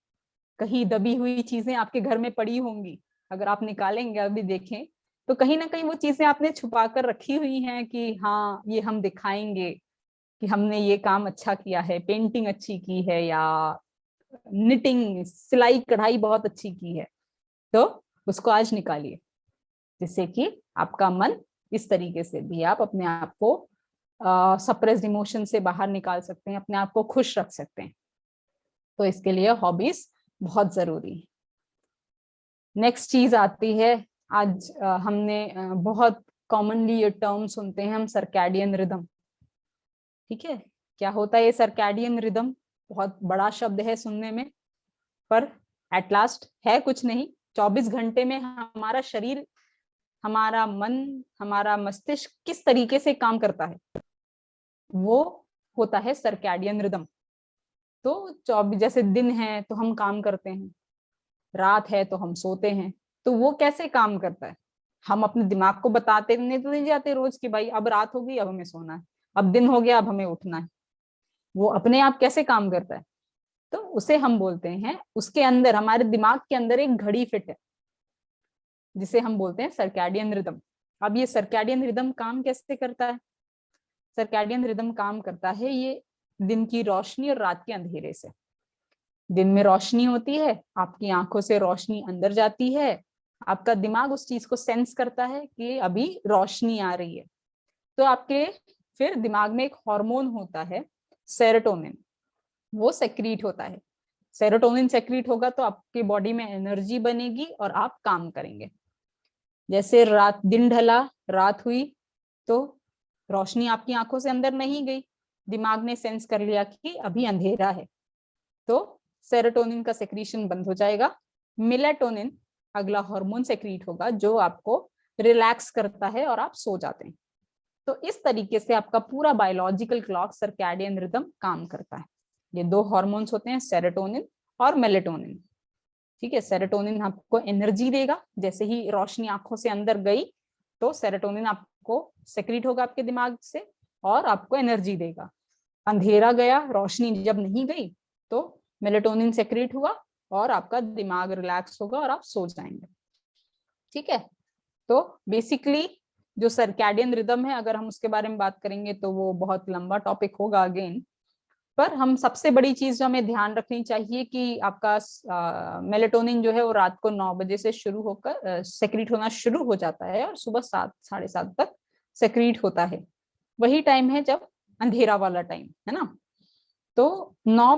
कहीं दबी हुई चीजें आपके घर में पड़ी होंगी, अगर आप निकालेंगे, अभी देखें तो कहीं ना कहीं वो चीजें आपने छुपा कर रखी हुई हैं कि हाँ ये हम दिखाएंगे कि हमने ये काम अच्छा किया है, पेंटिंग अच्छी की है, या निटिंग, सिलाई कढ़ाई बहुत अच्छी की है। तो उसको आज निकालिए, जिससे कि आपका मन इस तरीके से भी आप अपने आप को सप्रेस्ड इमोशन से बाहर निकाल सकते हैं, अपने आप को खुश रख सकते हैं। तो इसके लिए हॉबीज बहुत जरूरी है। नेक्स्ट चीज आती है, आज हमने बहुत कॉमनली ये टर्म सुनते हैं हम, सर्कैडियन रिदम। ठीक है, क्या होता है ये सर्कैडियन रिदम? बहुत बड़ा शब्द है सुनने में, पर एट लास्ट है कुछ नहीं। 24 घंटे में हमारा शरीर, हमारा मन, हमारा मस्तिष्क किस तरीके से काम करता है, वो होता है सर्कैडियन रिदम। तो 24, जैसे दिन है तो हम काम करते हैं, रात है तो हम सोते हैं। तो वो कैसे काम करता है? हम अपने दिमाग को बताते नहीं तो नहीं जाते रोज कि भाई अब रात हो गई, अब हमें सोना है, अब दिन हो गया, अब हमें उठना है। वो अपने आप कैसे काम करता है? तो उसे हम बोलते हैं, उसके अंदर, हमारे दिमाग के अंदर एक घड़ी फिट है, जिसे हम बोलते हैं सर्कैडियन रिदम। अब ये सर्कैडियन रिदम काम कैसे करता है? सर्कैडियन रिदम काम करता है ये दिन की रोशनी और रात के अंधेरे से। दिन में रोशनी होती है, आपकी आंखों से रोशनी अंदर जाती है, आपका दिमाग उस चीज को सेंस करता है कि अभी रोशनी आ रही है। तो आपके फिर दिमाग में एक हार्मोन होता है सेरोटोनिन, वो सेक्रीट होता है। सेरोटोनिन सेक्रीट होगा तो आपकी बॉडी में एनर्जी बनेगी और आप काम करेंगे। जैसे रात, दिन ढला, रात हुई, तो रोशनी आपकी आंखों से अंदर नहीं गई, दिमाग ने सेंस कर लिया कि अभी अंधेरा है, तो सेरोटोनिन का सेक्रीशन बंद हो जाएगा। मेलाटोनिन अगला हार्मोन सेक्रीट होगा जो आपको रिलैक्स करता है और आप सो जाते हैं। तो इस तरीके से आपका पूरा बायोलॉजिकल क्लॉक सर्कैडियन रिदम काम करता है। ये दो हार्मोन्स होते हैं, सेरोटोनिन और मेलेटोनिन। ठीक है, सेरोटोनिन आपको एनर्जी देगा, जैसे ही रोशनी आंखों से अंदर गई तो सेरोटोनिन आपको सेक्रीट होगा आपके दिमाग से और आपको एनर्जी देगा। अंधेरा गया, रोशनी जब नहीं गई, तो मेलेटोनिन सेक्रेट हुआ और आपका दिमाग रिलैक्स होगा और आप सो जाएंगे। ठीक है, तो बेसिकली जो सर्कैडियन रिदम है, अगर हम उसके बारे में बात करेंगे तो वो बहुत लंबा टॉपिक होगा अगेन। पर हम सबसे बड़ी चीज जो हमें ध्यान रखनी चाहिए कि आपका मेलेटोनिन जो है वो रात को 9 बजे से शुरू होकर सेक्रीट होना शुरू हो जाता है और सुबह 7, 7:30 तक सेक्रीट होता है। वही टाइम है जब अंधेरा वाला टाइम है ना। तो 9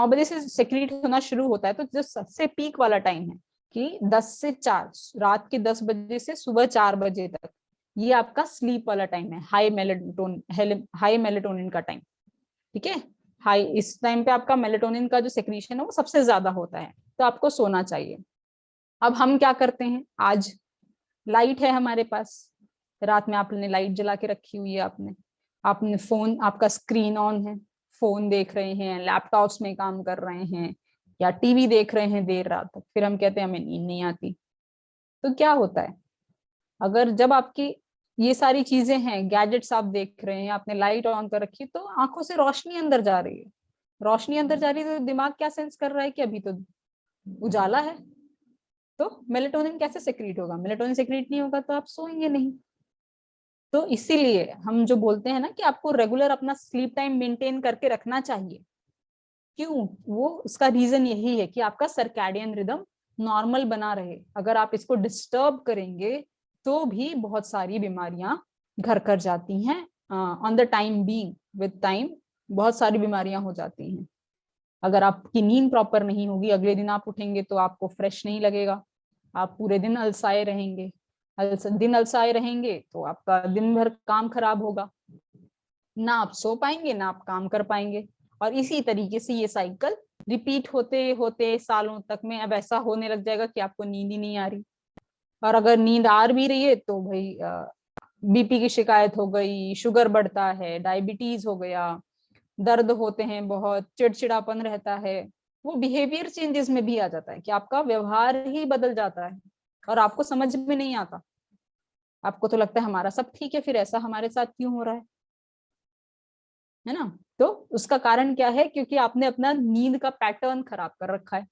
बजे से सेक्रीट होना शुरू होता है। तो जो सबसे पीक वाला टाइम है कि 10 से 4, रात के 10 बजे से सुबह 4 बजे तक, ये आपका स्लीप वाला टाइम है, हाई मेलेटोनिन का टाइम। ठीक है, हाई, इस टाइम पे आपका मेलेटोनिन का जो सेक्रीशन है वो सबसे ज्यादा होता है, तो आपको सोना चाहिए। अब हम क्या करते हैं, आज लाइट है हमारे पास, रात में आपने लाइट जला के रखी हुई है, आपने आपने फोन, आपका स्क्रीन ऑन है, फोन देख रहे हैं, लैपटॉप्स में काम कर रहे हैं, या टीवी देख रहे हैं देर रात तक, फिर हम कहते हैं हमें नींद नहीं आती। तो क्या होता है, अगर जब आपकी ये सारी चीजें हैं, गैजेट्स आप देख रहे हैं, आपने लाइट ऑन कर रखी, तो आंखों से रोशनी अंदर जा रही है, रोशनी अंदर जा रही है, तो दिमाग क्या सेंस कर रहा है कि अभी तो उजाला है। तो मेलेटोनिन कैसे सेक्रीट होगा, मेलेटोनिन सेक्रीट नहीं होगा तो आप सोएंगे नहीं। तो इसीलिए हम जो बोलते हैं ना कि आपको रेगुलर अपना स्लीप टाइम मेंटेन करके रखना चाहिए। क्यों, वो उसका रीजन यही है कि आपका सर्कैडियन रिदम नॉर्मल बना रहे। अगर आप इसको डिस्टर्ब करेंगे तो भी बहुत सारी बीमारियां घर कर जाती हैं, on the time being, with time बहुत सारी बीमारियां हो जाती हैं। अगर आपकी नींद प्रॉपर नहीं होगी, अगले दिन आप उठेंगे तो आपको फ्रेश नहीं लगेगा, आप पूरे दिन अलसाए रहेंगे, दिन अलसाए रहेंगे तो आपका दिन भर काम खराब होगा, ना आप सो पाएंगे ना आप काम कर पाएंगे। और इसी तरीके से ये साइकिल रिपीट होते होते सालों तक में अब ऐसा होने लग जाएगा कि आपको नींद ही नहीं आ रही। और अगर नींद आ भी रही है तो भाई बीपी की शिकायत हो गई, शुगर बढ़ता है, डायबिटीज हो गया, दर्द होते हैं बहुत, चिड़चिड़ापन रहता है, वो बिहेवियर चेंजेस में भी आ जाता है कि आपका व्यवहार ही बदल जाता है और आपको समझ में नहीं आता। आपको तो लगता है हमारा सब ठीक है, फिर ऐसा हमारे साथ क्यों हो रहा है ना। तो उसका कारण क्या है, क्योंकि आपने अपना नींद का पैटर्न खराब कर रखा है।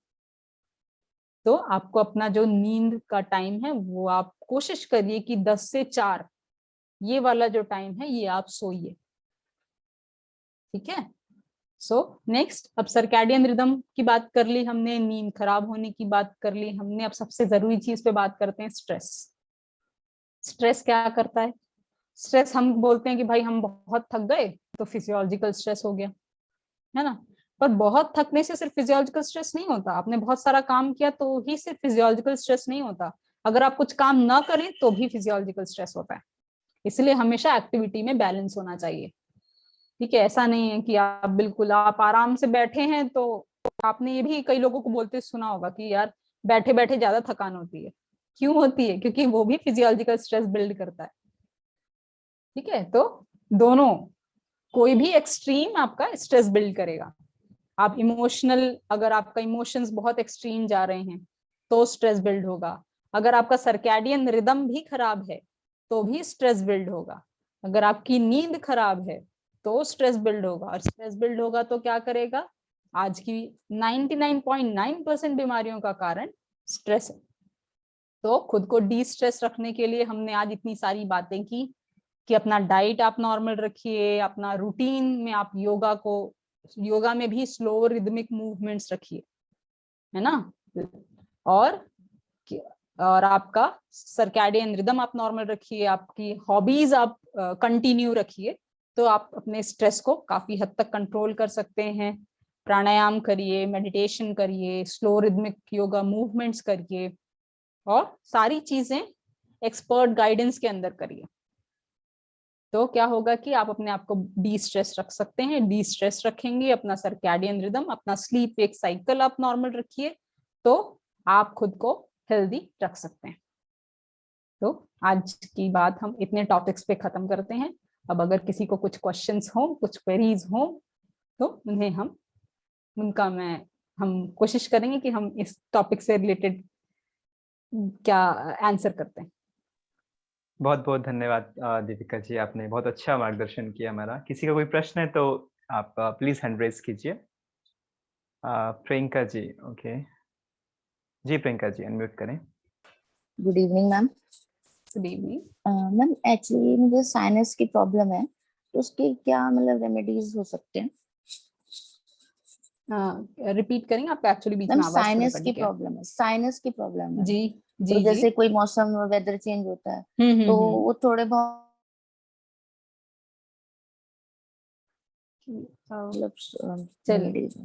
तो आपको अपना जो नींद का टाइम है वो आप कोशिश करिए कि 10 से 4 ये वाला जो टाइम है ये आप सोइए। ठीक है। सो नेक्स्ट, अब सर्कैडियन रिदम की बात कर ली हमने, नींद खराब होने की बात कर ली हमने, अब सबसे जरूरी चीज पे बात करते हैं, स्ट्रेस। स्ट्रेस क्या करता है, स्ट्रेस हम बोलते हैं कि भाई हम बहुत थक गए तो फिजियोलॉजिकल स्ट्रेस हो गया, है ना। पर बहुत थकने से सिर्फ फिजियोलॉजिकल स्ट्रेस नहीं होता, आपने बहुत सारा काम किया तो ही सिर्फ फिजियोलॉजिकल स्ट्रेस नहीं होता, अगर आप कुछ काम ना करें तो भी फिजियोलॉजिकल स्ट्रेस होता है। इसलिए हमेशा एक्टिविटी में बैलेंस होना चाहिए। ठीक है, ऐसा नहीं है कि आप बिल्कुल आप आराम से बैठे हैं तो, आपने ये भी कई लोगों को बोलते सुना होगा कि यार बैठे बैठे ज्यादा थकान होती है। क्यों होती है, क्योंकि वो भी फिजियोलॉजिकल स्ट्रेस बिल्ड करता है। ठीक है, तो दोनों, कोई भी एक्सट्रीम आपका स्ट्रेस बिल्ड करेगा। आप इमोशनल, अगर आपका इमोशंस बहुत एक्सट्रीम जा रहे हैं तो स्ट्रेस बिल्ड होगा। अगर आपका सर्कैडियन रिदम भी खराब है तो भी स्ट्रेस बिल्ड होगा। अगर आपकी नींद खराब है तो स्ट्रेस बिल्ड होगा, और स्ट्रेस बिल्ड होगा तो क्या करेगा, आज की 99.9% बीमारियों का कारण स्ट्रेस है। तो खुद को डी स्ट्रेस रखने के लिए हमने आज इतनी सारी बातें की कि अपना डाइट आप नॉर्मल रखिए, अपना रूटीन में आप योगा में भी स्लो रिदमिक मूवमेंट्स रखिए, है ना। और और आपका सर्कैडियन रिदम आप नॉर्मल रखिए, आपकी हॉबीज आप कंटिन्यू रखिए, तो आप अपने स्ट्रेस को काफी हद तक कंट्रोल कर सकते हैं। प्राणायाम करिए, मेडिटेशन करिए, स्लो रिदमिक योगा मूवमेंट्स करिए, और सारी चीजें एक्सपर्ट गाइडेंस के अंदर करिए। तो क्या होगा कि आप अपने आप को डी स्ट्रेस रख सकते हैं। डी स्ट्रेस रखेंगे, अपना सर्कैडियन रिदम, अपना स्लीप वेक साइकिल आप नॉर्मल रखिए, तो आप खुद को हेल्दी रख सकते हैं। तो आज की बात हम इतने टॉपिक्स पे खत्म करते हैं। अब अगर किसी को कुछ क्वेश्चंस हो, कुछ क्वेरीज हो, तो उन्हें हम कोशिश करेंगे कि हम इस टॉपिक से रिलेटेड क्या आंसर करते हैं। बहुत बहुत धन्यवाद दीपिका जी, आपने बहुत अच्छा मार्गदर्शन किया हमारा। किसी का कोई प्रश्न है तो आप प्लीज हैंड रेज कीजिए। प्रियंका जी, ओके जी, प्रियंका जी अनम्यूट करें। Good evening ma'am. Good evening. Ma'am actually मुझे साइनस की प्रॉब्लम है, तो उसके क्या मतलब रेमेडीज हो सकते हैं? रिपीट करेंगे, आपका एक्चुअली बीच मैम में आवाज थोड़ा साइनस कट की गया। प्रॉब्लम है, साइनस की प्रॉब्लम है। जी तो जी जी। जैसे कोई मौसम वेदर चेंज होता है तो हम्म। वो थोड़े बहुत मतलब चलिए। रेमेडीज?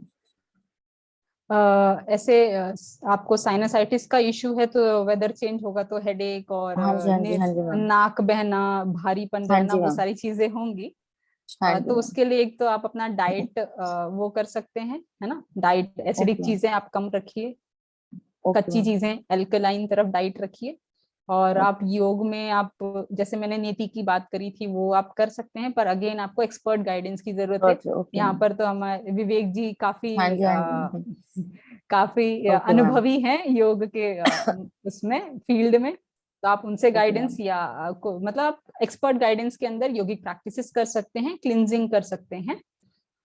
ऐसे आपको साइनसाइटिस का इशू है तो वेदर चेंज होगा तो हेडेक और हाँ जी, हाँ जी, हाँ जी मैम। नाक बहना, भारीपन हाँ रहना, जी वो मैम। सारी चीजें होंगी। हाँ जी तो मैम। उसके लिए एक तो आप अपना डाइट वो कर सकते हैं, है ना, डाइट एसिडिक ओके। चीजें आप कम रखिए, ओके कच्ची मैम। चीजें एल्कलाइन तरफ डाइट रखिए। और आप ओके। योग में आप जैसे मैंने नीति की बात करी थी वो आप कर सकते हैं, पर अगेन आपको एक्सपर्ट गाइडेंस की जरूरत है। ओके यहाँ मैम। पर तो हमारे विवेक जी काफी हाँ जी, हाँ जी, हाँ जी। काफी ओके मैम। अनुभवी हैं योग के उसमें फील्ड में। तो आप उनसे ओके गाइडेंस मैम। या मतलब आप एक्सपर्ट गाइडेंस के अंदर योगिक प्रैक्टिसेस कर सकते हैं, क्लिनजिंग कर सकते हैं।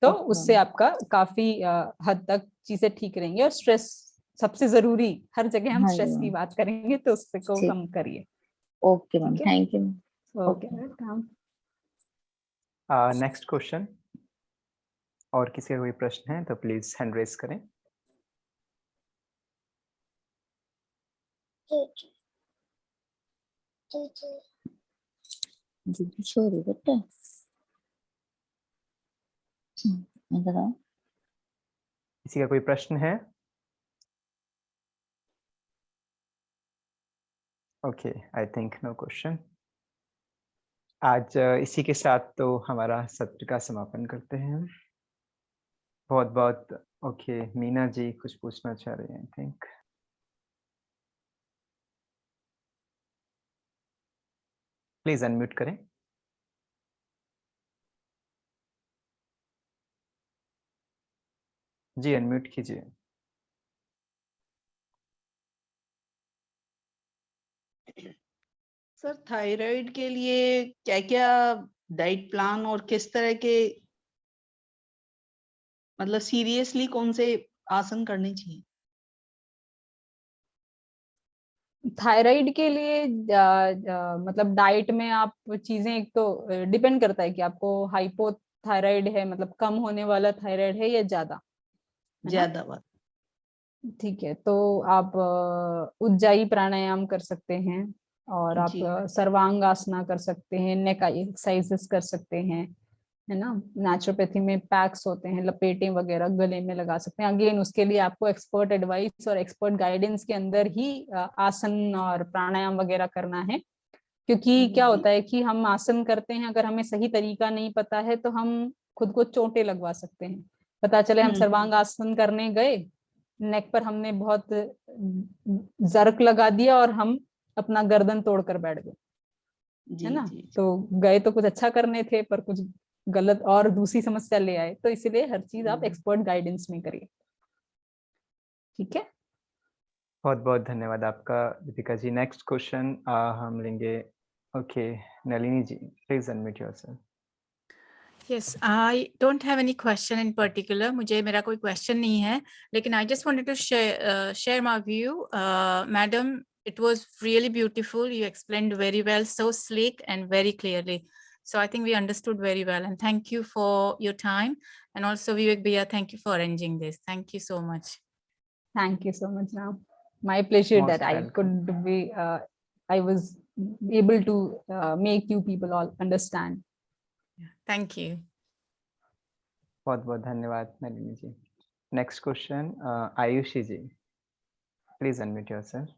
तो ओके उससे मैम। आपका काफी हद तक चीजें ठीक रहेंगी। और स्ट्रेस सबसे जरूरी, हर जगह हम हाँ जी स्ट्रेस की मैम। बात करेंगे तो उससे को ठीक। कम करिए। ओके मैम, ठीक है, thank you ma'am. Okay okay. Welcome. Next question, और किसी का कोई प्रश्न है तो प्लीज हैंड रेज करें। जी छोरी बेटा, इधर आओ। किसी का कोई प्रश्न है? Okay, I think no question. आज इसी के साथ तो हमारा सत्र का समापन करते हैं हम। बहुत बहुत ओके, मीना जी कुछ पूछना चाह रही हैं आई थिंक। प्लीज अनम्यूट करें। जी अनम्यूट कीजिए। सर थायराइड के लिए क्या क्या डाइट प्लान और किस तरह के, मतलब सीरियसली कौन से आसन करने चाहिए? थायराइड के लिए मतलब डाइट में आप चीजें, एक तो डिपेंड करता है कि आपको हाइपोथायराइड है, मतलब कम होने वाला थायराइड है या ज्यादा, है ना। ज्यादा बात। ठीक है, तो आप उज्जाई प्राणायाम कर सकते हैं, और आप जी सर्वांग आसना कर सकते हैं, नेक एक्सरसाइजेस कर सकते हैं, है ना। नेचुरोपैथी में पैक्स होते हैं, लपेटें वगैरह गले में लगा सकते हैं। अगेन उसके लिए आपको एक्सपर्ट एडवाइस और एक्सपर्ट गाइडेंस के अंदर ही आसन और प्राणायाम वगैरह करना है। क्योंकि क्या जी होता है कि हम आसन करते हैं, अगर हमें सही तरीका नहीं पता है तो हम खुद को चोटें लगवा सकते हैं। पता चले हम सर्वांग आसन करने गए, नेक पर हमने बहुत जर्क लगा दिया और हम अपना गर्दन तोड़कर बैठ गए, जी है ना। जी तो गए तो कुछ अच्छा करने थे पर कुछ गलत और दूसरी समस्या ले आए। तो इसीलिए हर चीज आप एक्सपर्ट गाइडेंस में करिए। ठीक है, बहुत बहुत धन्यवाद आपका दीपिका जी। नेक्स्ट क्वेश्चन हम लेंगे। Okay, Nalini ji please unmute yourself. Yes, I don't have any question in particular. मुझे मेरा कोई question नहीं है, लेकिन I just wanted to share my view. Madam, it was really beautiful. You explained very well, so sleek and very clearly. So I think we understood very well. And thank you for your time. And also Vivek Bhaiya, thank you for arranging this. Thank you so much. Thank you so much ma'am. My pleasure that most I welcome. Could be I was able to make you people all understand. Thank you. बहुत बहुत धन्यवाद Nalini ji. Next question Ayushi ji, please unmute yourself.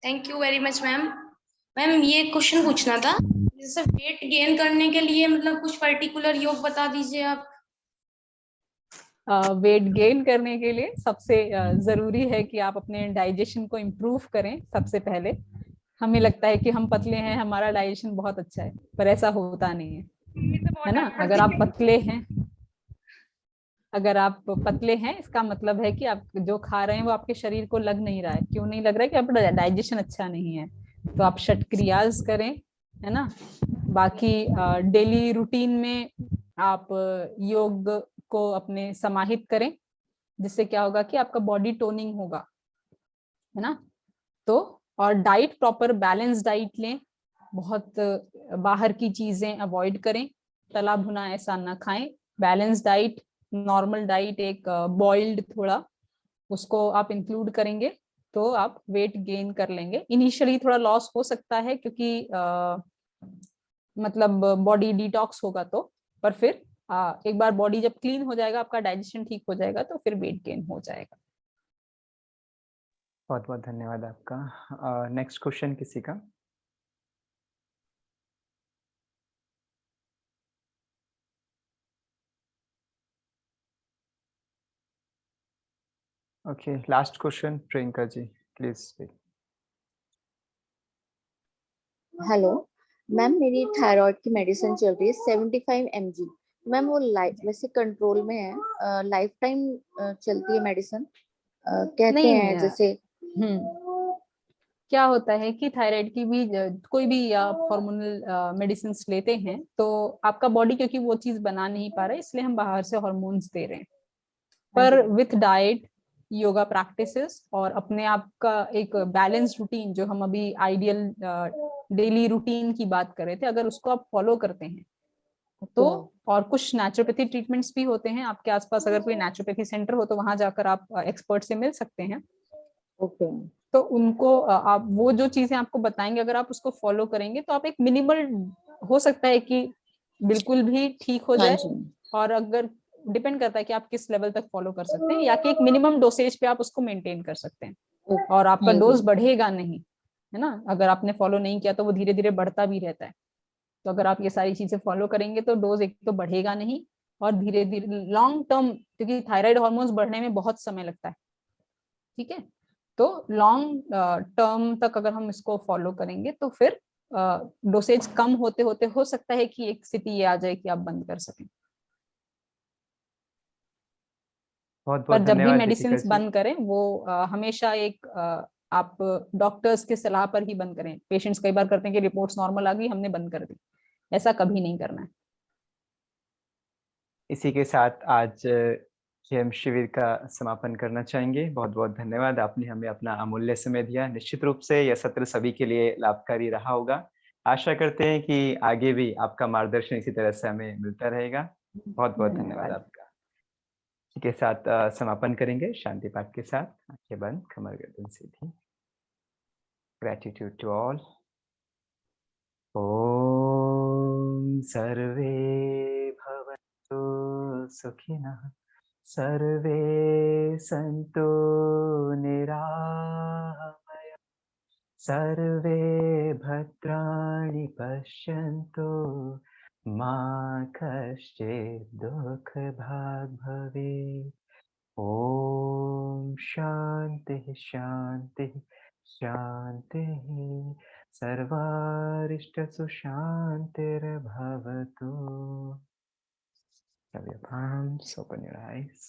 Thank you very much ma'am. Ma'am ये question पूछना था, जैसे weight gain करने के लिए मतलब कुछ पर्टिकुलर योग बता दीजिए आप। वेट गेन करने के लिए सबसे जरूरी है कि आप अपने डाइजेशन को इम्प्रूव करें। सबसे पहले हमें लगता है कि हम पतले हैं, हमारा डाइजेशन बहुत अच्छा है, पर ऐसा होता नहीं है ना। अगर आप पतले हैं इसका मतलब है कि आप जो खा रहे हैं वो आपके शरीर को लग नहीं रहा है। क्यों नहीं लग रहा है? कि आपका डाइजेशन अच्छा नहीं है। तो आप षटक्रियाज करें, है ना। बाकी डेली रूटीन में आप योग को अपने समाहित करें, जिससे क्या होगा कि आपका बॉडी टोनिंग होगा, है ना। तो और डाइट, प्रॉपर बैलेंस डाइट लें, बहुत बाहर की चीजें अवॉइड करें, तला भुना ऐसा ना खाएं। बैलेंस डाइट, नॉर्मल डाइट, एक बॉइल्ड थोड़ा, उसको आप इंक्लूड करेंगे तो आप वेट गेन कर लेंगे। इनिशियली थोड़ा लॉस हो सकता है क्योंकि मतलब बॉडी डिटॉक्स होगा तो, पर फिर एक बार बॉडी जब क्लीन हो जाएगा, आपका डाइजेशन ठीक हो जाएगा, तो फिर वेट गेन हो जाएगा। बहुत बहुत धन्यवाद आपका। नेक्स्ट क्वेश्चन किसी का? Okay, last question Priyanka ji, please speak. Hello ma'am, मेरी थायराइड की मेडिसिन चल रही है 75 mg। मैम वो लाइफ वैसे कंट्रोल में है, लाइफ टाइम चलती है मेडिसिन कहते हैं जैसे। क्या होता है कि थायराइड की भी कोई भी आप हार्मोनल मेडिसिन लेते हैं तो आपका बॉडी क्योंकि वो चीज बना नहीं पा रहा है, इसलिए हम बाहर से हार्मोन्स दे रहे हैं। पर विथ डाइट, योगा प्रैक्टिसेस और अपने आप का एक बैलेंस रूटीन, जो हम अभी आइडियल डेली रूटीन की बात कर रहे थे, अगर उसको आप फॉलो करते हैं तो, और कुछ नेचुरोपैथी ट्रीटमेंट्स भी होते हैं आपके आसपास, अगर कोई नेचुरोपैथी सेंटर हो तो वहां जाकर आप एक्सपर्ट से मिल सकते हैं। ओके। तो उनको आप वो जो चीजें आपको बताएंगे, अगर आप उसको फॉलो करेंगे तो आप एक मिनिमल, हो सकता है कि बिल्कुल भी ठीक हो जाए, और अगर डिपेंड करता है कि आप किस लेवल तक फॉलो कर सकते हैं, या कि एक मिनिमम डोसेज पे आप उसको मेंटेन कर सकते हैं और आपका डोज बढ़ेगा नहीं, है ना। अगर आपने फॉलो नहीं किया तो वो धीरे धीरे बढ़ता भी रहता है। तो अगर आप ये सारी चीजें फॉलो करेंगे तो डोज एक तो बढ़ेगा नहीं, और धीरे धीरे लॉन्ग टर्म, क्योंकि थायराइड हार्मोन्स बढ़ने में बहुत समय लगता है, ठीक है, तो लॉन्ग टर्म तक अगर हम इसको फॉलो करेंगे तो फिर डोसेज कम होते होते हो सकता है कि एक स्थिति ये आ जाए कि आप बंद कर सकें। बहुत पर बहुत जब भी धन्यवाद दीपिका मेडिसिन जी। बंद करें वो हमेशा एक आप डॉक्टर्स के सलाह पर ही बंद करें। पेशेंट्स कई बार करते हैं कि रिपोर्ट्स नॉर्मल आ गई, हमने बंद कर दी, ऐसा कभी नहीं करना है। इसी के साथ आज के हम शिविर का समापन करना चाहेंगे। बहुत बहुत धन्यवाद, आपने हमें अपना अमूल्य समय दिया। निश्चित रूप से यह सत्र सभी के लिए लाभकारी रहा होगा। आशा करते हैं कि आगे भी आपका मार्गदर्शन इसी तरह से हमें मिलता रहेगा। बहुत बहुत धन्यवाद आपका। इसी के साथ समापन करेंगे शांति पाठ के साथ। आंखें बंद, कमर गर्दन सीधी। Gratitude to all. ओम सर्वे भवन्तु सुखिनः, सर्वे सन्तु निरामया, सर्वे भद्राणि पश्यन्तु, मा कश्चित् दुःखभाग् भवेत्। ॐ शान्तिः शान्तिः शान्तिः। सर्वारिष्टसु शान्तिर्भवतु। Have your palms, open your eyes.